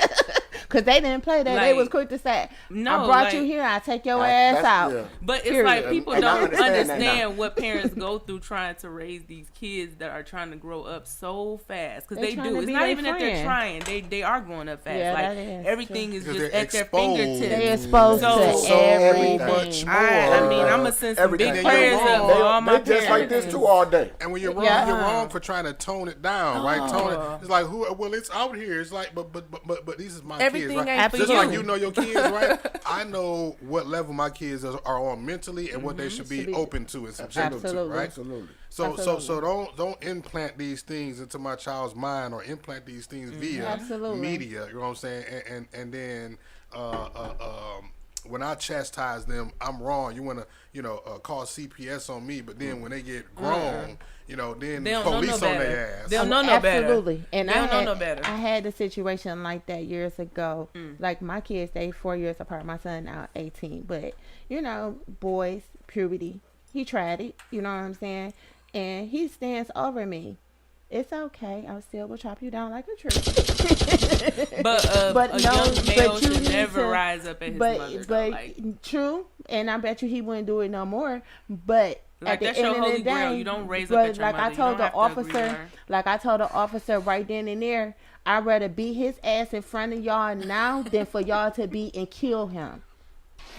Because they didn't play that. They Like, was quick to say, no, I brought like- you here. I take your That's- ass out. yeah. But it's Period. like people And I don't understand that understand now. what parents go through trying to raise these kids that are trying to grow up so fast. Because They they trying do. to It's be not their even that they're friend. trying. They are growing up fast. Yeah, like that is everything is Because just they're at their exposed. fingertips. They exposed So- to so everything. much more. I mean, I'm gonna send some Everything. big Then you're prayers up wrong. for all my They just like parents. this too all day. And when you're wrong, Yeah. you're wrong for trying to tone it down, right? Tone Oh. it. It's like who? Well, it's out here. It's like, but these is my Everything kids, right? ain't for Just you. like you know your kids, right? I know what level my kids are on mentally and what they should be Should be- open to and subjected to, Absolutely. right? Absolutely. So don't implant these things into my child's mind or implant these things via Absolutely. media. You know what I'm saying? And then when I chastise them, I'm wrong. You want to call CPS on me, but then when they get grown, then They don't know police no on better. their ass. They don't know no better. Absolutely. And They I don't know had, no better. I had a situation like that years ago. Like my kids, they 4 years apart. My son now 18. But, boys, puberty. He tried it. You know what I'm saying? And he stands over me. It's okay. I still will chop you down like a tree. But a no, young but male you should need never to- rise up at his mother. Though. Like, true, and I bet you he wouldn't do it no more. But Like, at the that's end your of the holy grail. day, You don't raise up but at your like mother. I You told don't the have to agree with officer, her. like I told the officer right then and there, I'd rather beat his ass in front of y'all now than for y'all to beat and kill him.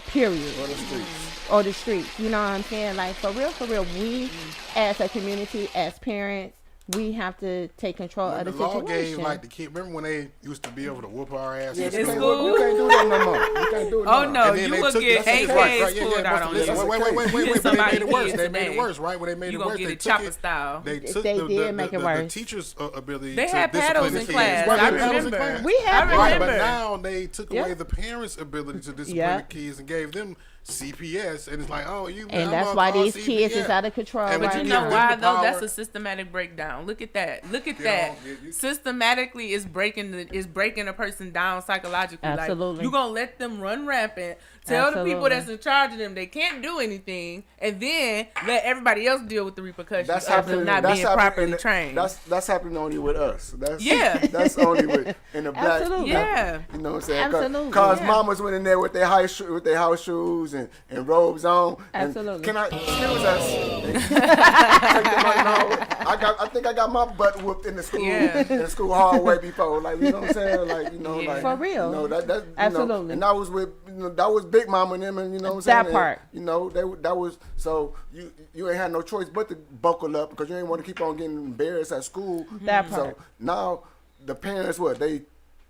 Period. Or the streets. Or the streets. You know what I'm saying? Like for real, we as a community, as parents, we have to take control When of the the law situation. gave like the kid. Remember when they used to be able to whoop our ass Yeah, in you It's can't, school? cool. you can't do that no more. You can't do it Oh, no no. And then you they will took get the- AKs pulled out on Wait, you. wait. Somebody They made it worse. kids They made it today. worse, right? When they made You it gonna worse, get they it took chopper it. style. They took They the did make it the worse. teacher's ability They to had discipline paddles the in kids. class. Right, I they had paddles in remember. class. We had I Right, remember. but now they took away Yeah. the parents' ability to discipline Yeah. the kids and gave them CPS, and it's like, oh, you. And I'm that's gonna why call these kids CPS. is out of control And But right you you know give now. them why the though? power. That's a systematic breakdown. Look at that. Look at that. Systematically, is breaking a person down psychologically. Absolutely. Like, you gonna let them run rampant. Tell the people Absolutely. that's in charge of them they can't do anything, and then let everybody else deal with the repercussions That's of happening. them not That's being happening properly in the- trained. That's happening only with us. That's Yeah. That's only with in the black. Absolutely. Yeah. You know what I'm saying? Absolutely. Because Yeah. mamas went in there with their house shoes and robes on. And Absolutely. can I excuse us? Take them out, no. I think I got my butt whooped in the school Yeah. in the school hallway before. Like, you know what I'm saying? Like, you know, Yeah. like For real. You know, that you Absolutely. know, and that was with that was Big Mama and them, and you know what I'm saying? That And, part. you know, that was so you ain't had no choice but to buckle up because you ain't want to keep on getting embarrassed at school. That So part. now the parents, they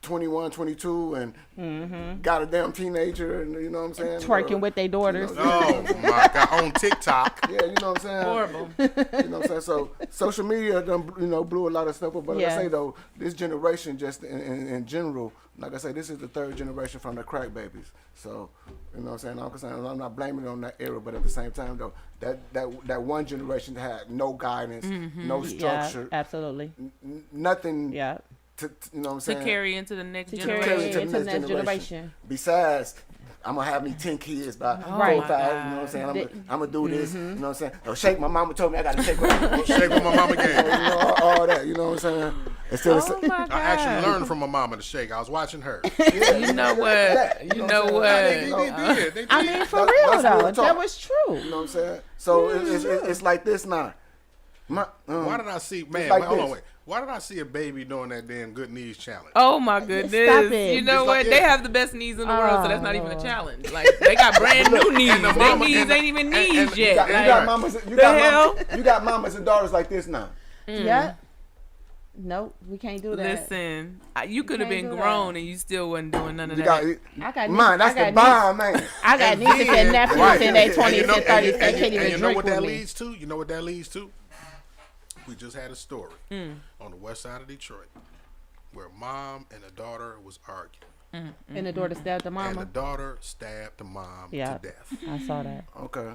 21, 22, and got a damn teenager, and you know what I'm saying? Twerking with their daughters. You know, Oh my God! On TikTok. yeah, you know what I'm saying? Horrible. You know what I'm saying? So social media done, blew a lot of stuff up. But like I Yeah. say though, this generation just in general, like I say, this is the third generation from the crack babies. So, you know what I'm saying? I'm not blaming it on that era, but at the same time though, that one generation had no guidance, no Yeah, structure, absolutely. nothing Yeah. to you know what I'm To saying? carry into the next To generation. carry to into the next generation. Besides, I'm gonna have me 10 kids by 4 Right. or 5. You know what I'm saying? I'm gonna do this. You know what I'm saying? Oh, shake. My mama told me I gotta shake. Shake what my mama You gave. know, all that. You know what I'm saying? Instead of Oh my God. I actually learned from my mama to shake. I was watching her. You know what? You know what? They did. They did. I mean, for That's real real though, talk. that was true. You know what I'm saying? So it's like this now. Why did I see? Man, like hold on, this. wait. Why did I see a baby doing that damn good knees challenge? Oh my goodness! Stop it. You know It's what? like- They yeah. have the best knees in the world, so that's not even a Oh. challenge. Like, they got brand new knees. and the Their mama- knees and the- ain't even and- knees and- You yet. got, Like, you got mamas. You got mamas and daughters like this now. Yeah. Nope, we can't do that. listen, you could have can't been do grown and you still wasn't doing none of You that. got I got man. That's the bomb, man. I got And nieces then- and nephews right. in their And 20s you know- and 30s. and They you- can't even and you know drink what with that me. leads to? You know what that leads to? We just had a story on the west side of Detroit where mom and a daughter was arguing. And the daughter stabbed the And the mama. daughter stabbed the mom Yeah. to death. I saw that. Okay.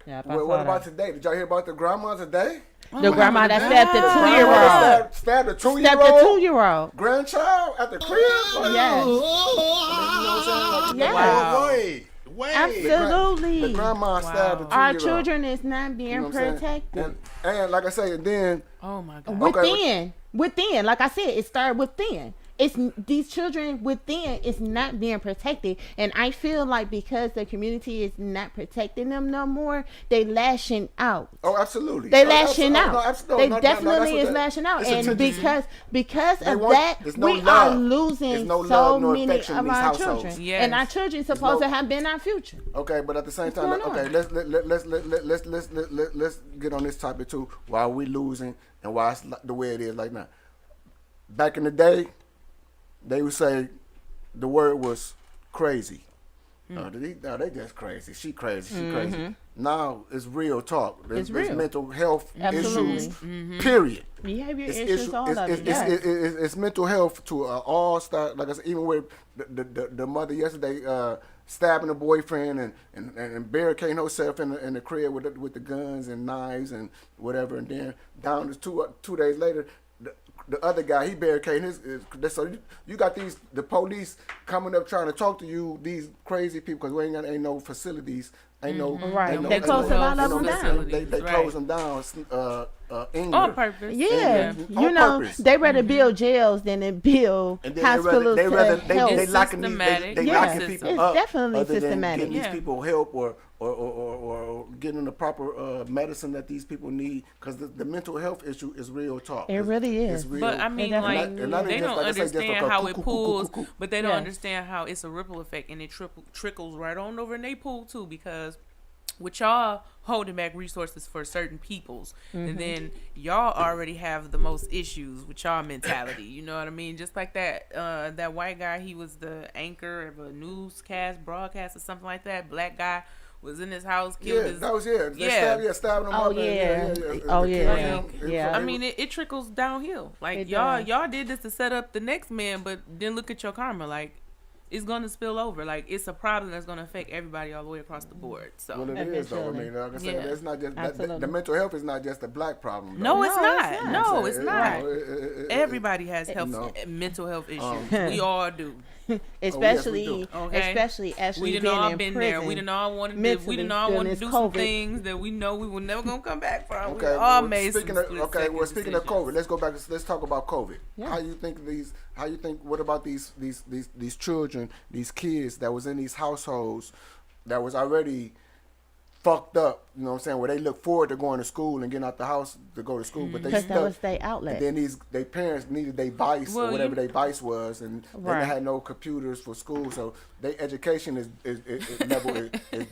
Yeah, I Well, saw what about that. today? Did y'all hear about the grandma today? The grandma that stabbed the Yeah. 2-year-old. Stabbed a Stabbed the 2-year-old 2-year-old. grandchild at the crib. Like, Yes. you know what I'm saying? Like, Yes. Wow. Wait. Absolutely. The grandma stabbed a 2-year-old. Our children is not You being know what I'm saying? protected. And like I say, and then Oh my God. Within, like I said, it started within. It's these children within is not being protected, and I feel like because the community is not protecting them no more, they lashing out. oh, absolutely. They Oh, lashing absolutely. out. No, absolutely. They No, definitely that's what is that- lashing out, it's and attention. because They of want- that, there's no we love. are losing There's no so love, no many affection in of these our households. children. Yes. And our children supposed no- to have been our future. Okay, but at the same time, going on? okay, let's get on this topic too. Why we losing and why it's the way it is like now. Back in the day, they would say the word was crazy. No, they just crazy. She crazy. She crazy. Now it's real talk. It's There's real. mental health Absolutely. issues. Period. Behavior It's issues, all of it. Yes. it's mental health to all start. Like I said, even with the mother yesterday stabbing a boyfriend and barricading herself in the crib with the guns and knives and whatever, and then down to 2 days later. The other guy, he barricaded his so you got the police coming up trying to talk to you, these crazy people, because we ain't no facilities, ain't no Right. ain't no- They ain't close no- a lot of ain't no- them down. They Right. close them down. Anger. On purpose. Yeah, On you know, purpose. they rather build jails than they build And then hospitals they to rather help. they It's locking systematic. they Yeah, locking it's people up. definitely other than systematic. getting these Yeah. people help or getting the proper medicine that these people need, because the mental health issue is real talk. It really is. It's real. But I mean, And like, that- and that they ain't just don't like I say, just understand like a how coo, it coo, coo, pulls, coo, coo. but they don't Yes. understand how it's a ripple effect, and it trickles right on over in they pool too, because with y'all holding back resources for certain peoples, and then y'all already have the most issues with y'all mentality. You know what I mean? Just like that white guy, he was the anchor of a newscast, broadcast, or something like that. Black guy was in his house, killed Yeah, his. that was They Yeah. stabbing them Oh, up. yeah. Oh, yeah. Yeah. I mean, it trickles downhill. Like It y'all does. did this to set up the next man, but then look at your karma. Like it's gonna spill over. Like, it's a problem that's gonna affect everybody all the way across the board. So Well, it is though. I mean, like I said, Yeah. it's not just Absolutely. the mental health is not just a black problem. no, though. it's No, not. it's not. No, it's You not. know, Everybody has health, No. mental health issues. We all do. especially do. Okay. especially We being done all in been prison. there. We done all wanted to. We mentally done all during wanted to this do some COVID. things that we know we were never gonna come back from. Okay. We all well, made speaking some of speaking of decisions. COVID, let's go back. Let's talk about COVID. Yeah. How you think what about these children, these kids that was in these households that was already fucked up, you know what I'm saying, where they look forward to going to school and getting out the house to go to school, but they Because that was stuck. their outlet. And then their parents needed their vice Well, or whatever you- their vice was, and Right. they had no computers for school, so their education is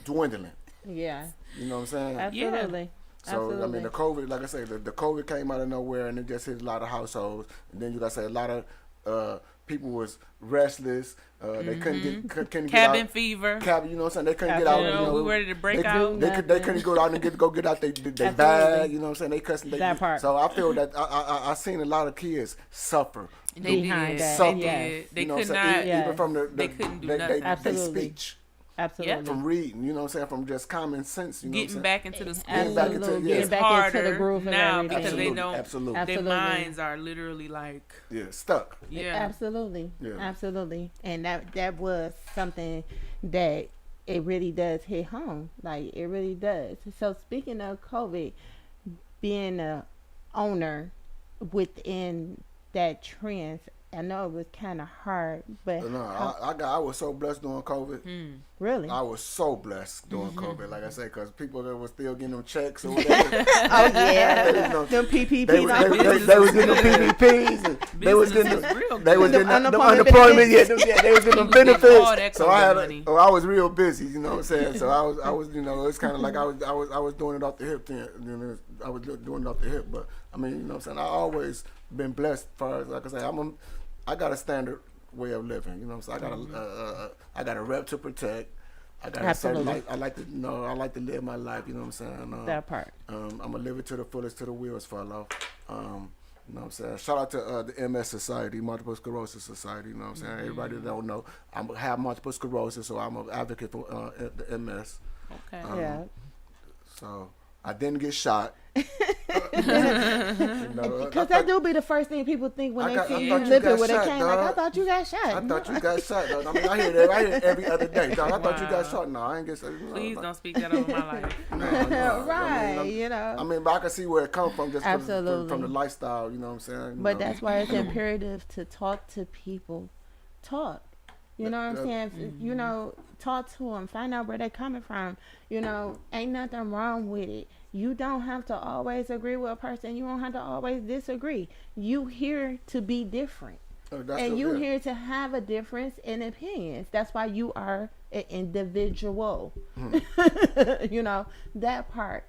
dwindling. Yeah, You know what I'm saying? absolutely. So Absolutely. I mean, the COVID, like I say, the COVID came out of nowhere, and it just hit a lot of households. And then you gotta say a lot of people was restless. They couldn't get Cabin out. fever. Cabin, you know what I'm saying? They couldn't get Absolutely. out. You know, we ready to break they, out. They couldn't go out and go get out their Absolutely. bag. You know what I'm saying? They couldn't. That part. So I feel that I seen a lot of kids suffer. They Behind did. that, They yes. did. They You know what could I'm saying? not. Yeah. Even from They couldn't do they nothing. Absolutely. speech. Absolutely. From reading, you know what I'm saying, from just common sense, you know Getting what I'm back into the school. Getting back into- Absolutely. yeah. Getting It's back into harder the groove of now everything. because they don't. Absolutely. Their Absolutely. minds are literally like, saying? Yeah, stuck. yeah. Absolutely. Yeah. Absolutely. And that was something that it really does hit home. Like, it really does. So speaking of COVID, being a owner within that trend, I know it was kind of hard, but No, I was so blessed during COVID. really, I was so blessed during COVID, like I said, because people that were still getting them checks or whatever. oh yeah, you know, them PPP they was getting them PPPs, and they was getting Business is real they was good. getting Them them unemployment unemployment. Yeah, they was getting them People getting all that benefits. So COVID money. I was real busy. You know what I'm saying? So I was, you know, it's kind of like I was doing it off the hip. Then, you know, I was doing it off the hip. But I mean, you know what I'm saying? I always been blessed. As far as like I say, I got a standard way of living. You know what I'm saying? I got a rep to protect. I got Absolutely. a certain, I like to live my life. You know what I'm saying? that part. I'm gonna live it to the fullest, till the wheels fall off. You know what I'm saying? Shout out to the MS Society, Multiple Sclerosis Society. You know what I'm saying? Everybody that don't know, I have multiple sclerosis, so I'm an advocate for the MS. Okay. Yeah. So I didn't get shot. Because that do be the first thing people think when I they got- see I you thought you lipping got with a shot, cane. Like, I dog. thought you got shot. I thought you got shot. Dog. I mean, I hear it every other day. Dog. I thought you got Wow. shot. No, I ain't get shot. Please don't speak that over my life. Right, you know. I mean, but I can see where it comes from, just Absolutely. from the lifestyle. You know what I'm saying? But that's why it's imperative to talk to people. Talk. You know what I'm saying? You know, talk to them. Find out where they're coming from. You know, ain't nothing wrong with it. You don't have to always agree with a person. You don't have to always disagree. You here to be different. And you here to have a difference in opinions. That's why you are an individual. You know, that part.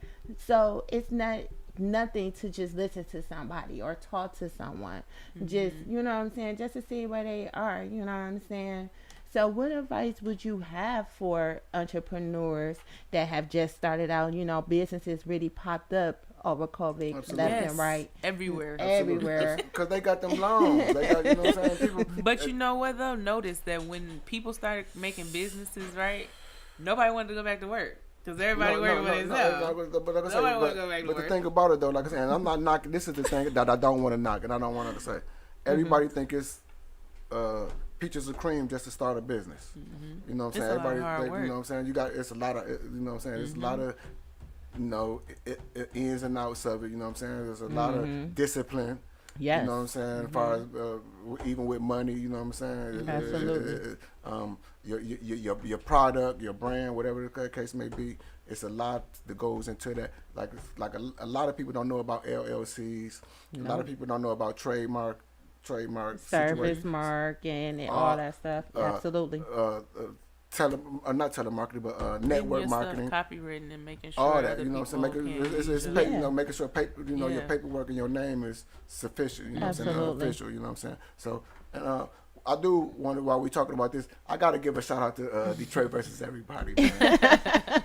So it's not nothing to just listen to somebody or talk to someone. Just, you know what I'm saying, just to see where they are, you know what I'm saying. So what advice would you have for entrepreneurs that have just started out, you know, businesses really popped up over COVID, Absolutely. left Yes. and right, Everywhere. everywhere. Because they got them loans. They got, you know what I'm saying? People, But you know what though? Notice that when people started making businesses, right? Nobody wanted to go back to work because everybody working for themselves. But like I Nobody wanna say, go back to but the work. thing about it though, like I said, and I'm not knocking. This is the thing that I don't want to knock, and I don't want to say. Everybody think it's peaches and cream just to start a business. You know what I'm It's saying? a lot of Everybody, hard you know work. what I'm saying? You got it's a lot of, you know what I'm saying? It's a lot of, you know, ins and outs of it. You know what I'm saying? There's a lot of discipline. Yes. You know what I'm saying? As far as even with money, you know what I'm saying? Absolutely. Your product, your brand, whatever the case may be, it's a lot that goes into that. Like a lot of people don't know about LLCs. A lot of people don't know about trademark Service situations. mark and all that stuff. Absolutely. Not telemarketing, but Getting network your marketing. stuff copywritten and making sure All that, other you know what I'm people saying? can It's use you it. know, making sure paper, you know, your Yeah. paperwork and your name is sufficient. You know what I'm saying? Absolutely. Official. You know what I'm saying? So, I do wonder while we're talking about this, I got to give a shout out to Detroit versus everybody, man.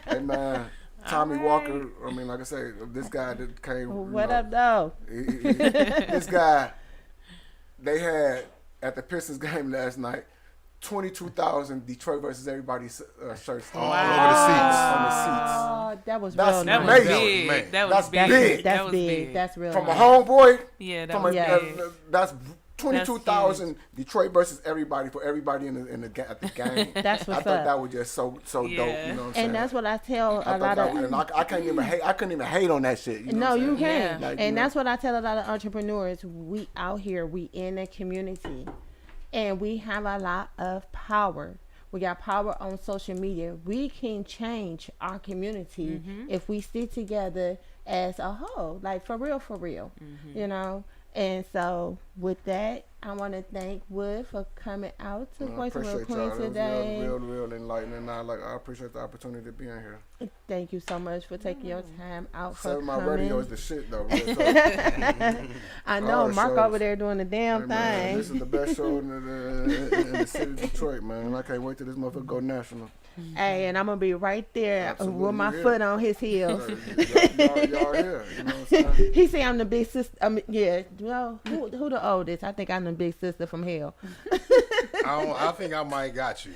And man, Tommy Walker. I mean, like I say, this guy that came. What up, though? This guy, they had at the Pistons game last night. 22,000 Detroit versus everybody shirts All over the seats. on the seats. Oh, that was That's real That nice. was amazing. big. That was That's big. big. That's That was big. That's real From a nice. homeboy, Yeah, that from was a, big. that's 22,000 Detroit versus everybody for everybody at the game. That's I what's thought up. that was just so dope. You know what I'm saying? And that's what I tell I a lot of. I couldn't even hate. I couldn't even hate on that shit. You know No, what I'm you saying? can't. Yeah. Like, you And know. that's what I tell a lot of entrepreneurs. We out here, we in the community, and we have a lot of power. We got power on social media. We can change our community if we stick together as a whole, like for real, you know. And so with that, I want to thank Wood for coming out to I Voice of a appreciate Queen y'all. It was today. real enlightening. I appreciate the opportunity to be in here. Thank you so much for taking your time out for Seven Mile coming. Radio is the shit though. Real talk. I know Our Mark shows. over there doing the damn Hey, man, thing. this is the best show in the city of Detroit, man. I can't wait till this motherfucker go national. Hey, and I'm gonna be right there Absolutely, with my yeah. foot on his heels. Y'all here, you know what I'm saying? He say I'm the big sister. Yeah, well, who the oldest? I think I'm the big sister from hell. I think I might got you.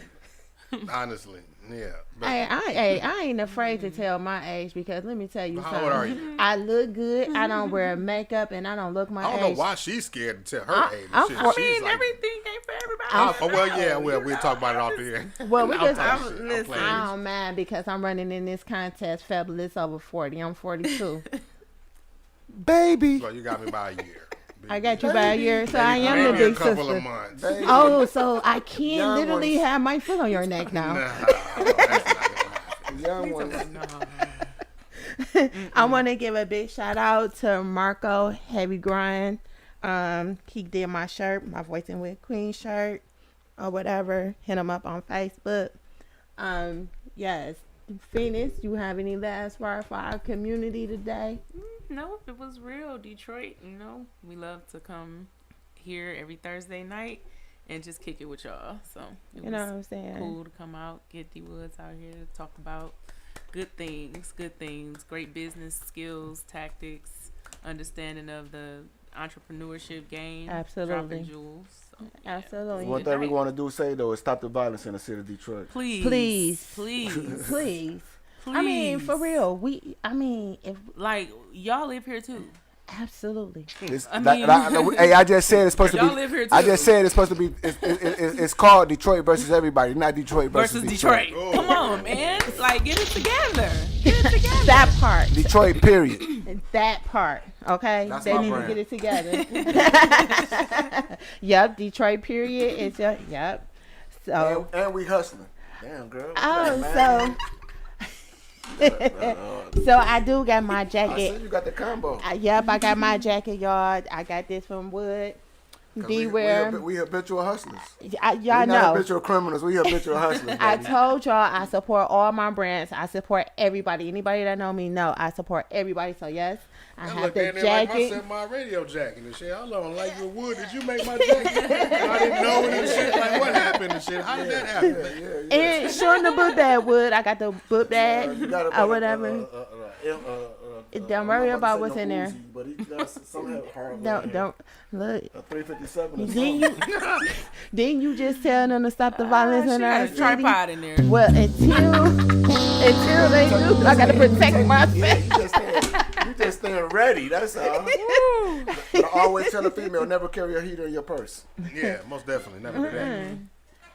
Honestly, yeah. But I ain't afraid to tell my age because let me tell you how something. old are you? I look good. I don't wear makeup and I don't look my I don't age. know why she's scared to tell her age. I'm Shit, for- she's like, Everything ain't for everybody. oh, well, yeah, we'll talk about it off the air. Well, we just I'm playing. listen, I don't mind because I'm running in this contest. Fabulous over 40. I'm 42. Baby. Well, you got me by a year. I got you by a year, so I am the Maybe a big couple sister. of months. Baby. Oh, so I can Young literally ones. have my foot on your neck now. Nah, that's not gonna happen. Young ones. I want to give a big shout out to Marco Heavy Grind. He did my shirt, my Voicing with Queen shirt, or whatever. Hit him up on Facebook. Yes, Phoenix, you have any last word for our community today? No, it was real, Detroit. You know, we love to come here every Thursday night and just kick it with y'all. So it You know what was I'm saying? cool to come out, get D Woods out here to talk about good things, great business skills, tactics, understanding of the entrepreneurship game, Absolutely. dropping jewels. So, yeah. Absolutely. One thing we want to do say though is stop the violence in the city of Detroit. Please, Please. please, Please. I mean, for real. If like y'all live here too. absolutely. Hey, I just said it's supposed to Y'all be. live here I too. just said it's supposed to be. It's called Detroit versus everybody, not Detroit versus Detroit. Oh. Come on, man. Like, get it together. Get it together. That part. Detroit, period. That part. Okay? That's They my need brand. to get it together. Yep. Detroit, period. It's a, yep. So. And we hustling. Damn, girl. Oh, Man. so I do got my I jacket. see you got the combo. Yep, I got my jacket, y'all. I got this from Wood. 'Cause D-Wear. we habitual hustlers. Y'all we not know. habitual criminals. We habitual hustlers. I baby. told y'all I support all my brands. I support everybody. Anybody that know me know I support everybody. So yes, I have look the down there like my jacket. 7 Mile Radio jacket and shit. How long? Like your wood? Did you make my jacket? I didn't know it and shit. Like what happened and shit? How did that happen? And showing the book bag, Wood. I got the book bag You got or whatever. Don't worry about what's in there. But he got some horrible. Don't look. A 357. or Didn't something. you? Didn't you just tell them to stop the violence She in got our a city? tripod in there. Well, until they do, I gotta protect myself. Yeah, you just staying ready. That's all. But I always tell a female never carry a heater in your purse. Yeah, most definitely. Never did that.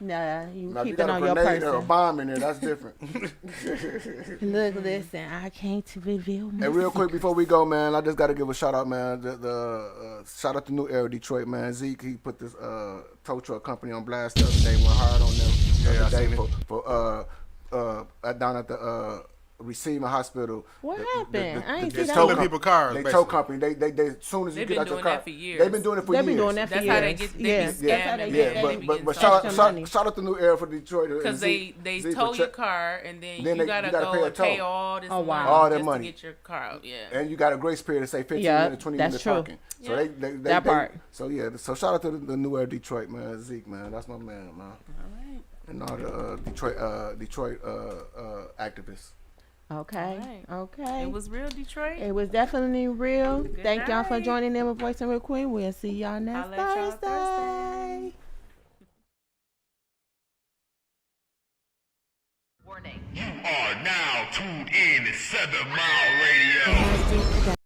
Nah, you Now, if you keep it got a on your grenade or a person. bomb in there, that's different. Look, listen, I can't reveal my And real quick before we go, man, I just got to give a shout out, man. The shout out to New Era Detroit, man. Zeke, he put this tow truck company on blast the other day. Went hard on them the Yeah, I other day seen it. for down at the receiving hospital. What happened? I ain't see It's that. stolen people cars. They basically. tow company. They as soon as you They've get been out your doing car, that for years. they've been doing it for They've years. been doing that for That's years. how they get. They yeah. be That's how scamming. they and get. Yeah, They be but getting shout extra money. out to New Era for Detroit. because they Zeke tow for your check- car and then Then you you gotta gotta go pay a and pay toll. all this Oh, wow. money All that just money. to get your car out. Yeah. And you got a grace period to say 15 Yeah, minutes, 20 that's minutes true. parking. So Yeah. they That part. So yeah, so shout out to the New Era Detroit, man. Zeke, man, that's my man, man. All right. And all the Detroit activists. Okay. Alright. Okay. It was real, Detroit. It was definitely real. Good Thank y'all for night. joining in with Voice and with Queen. We'll see y'all next I'll let y'all Thursday. Thursday. You are now tuned in to 7 Mile Radio.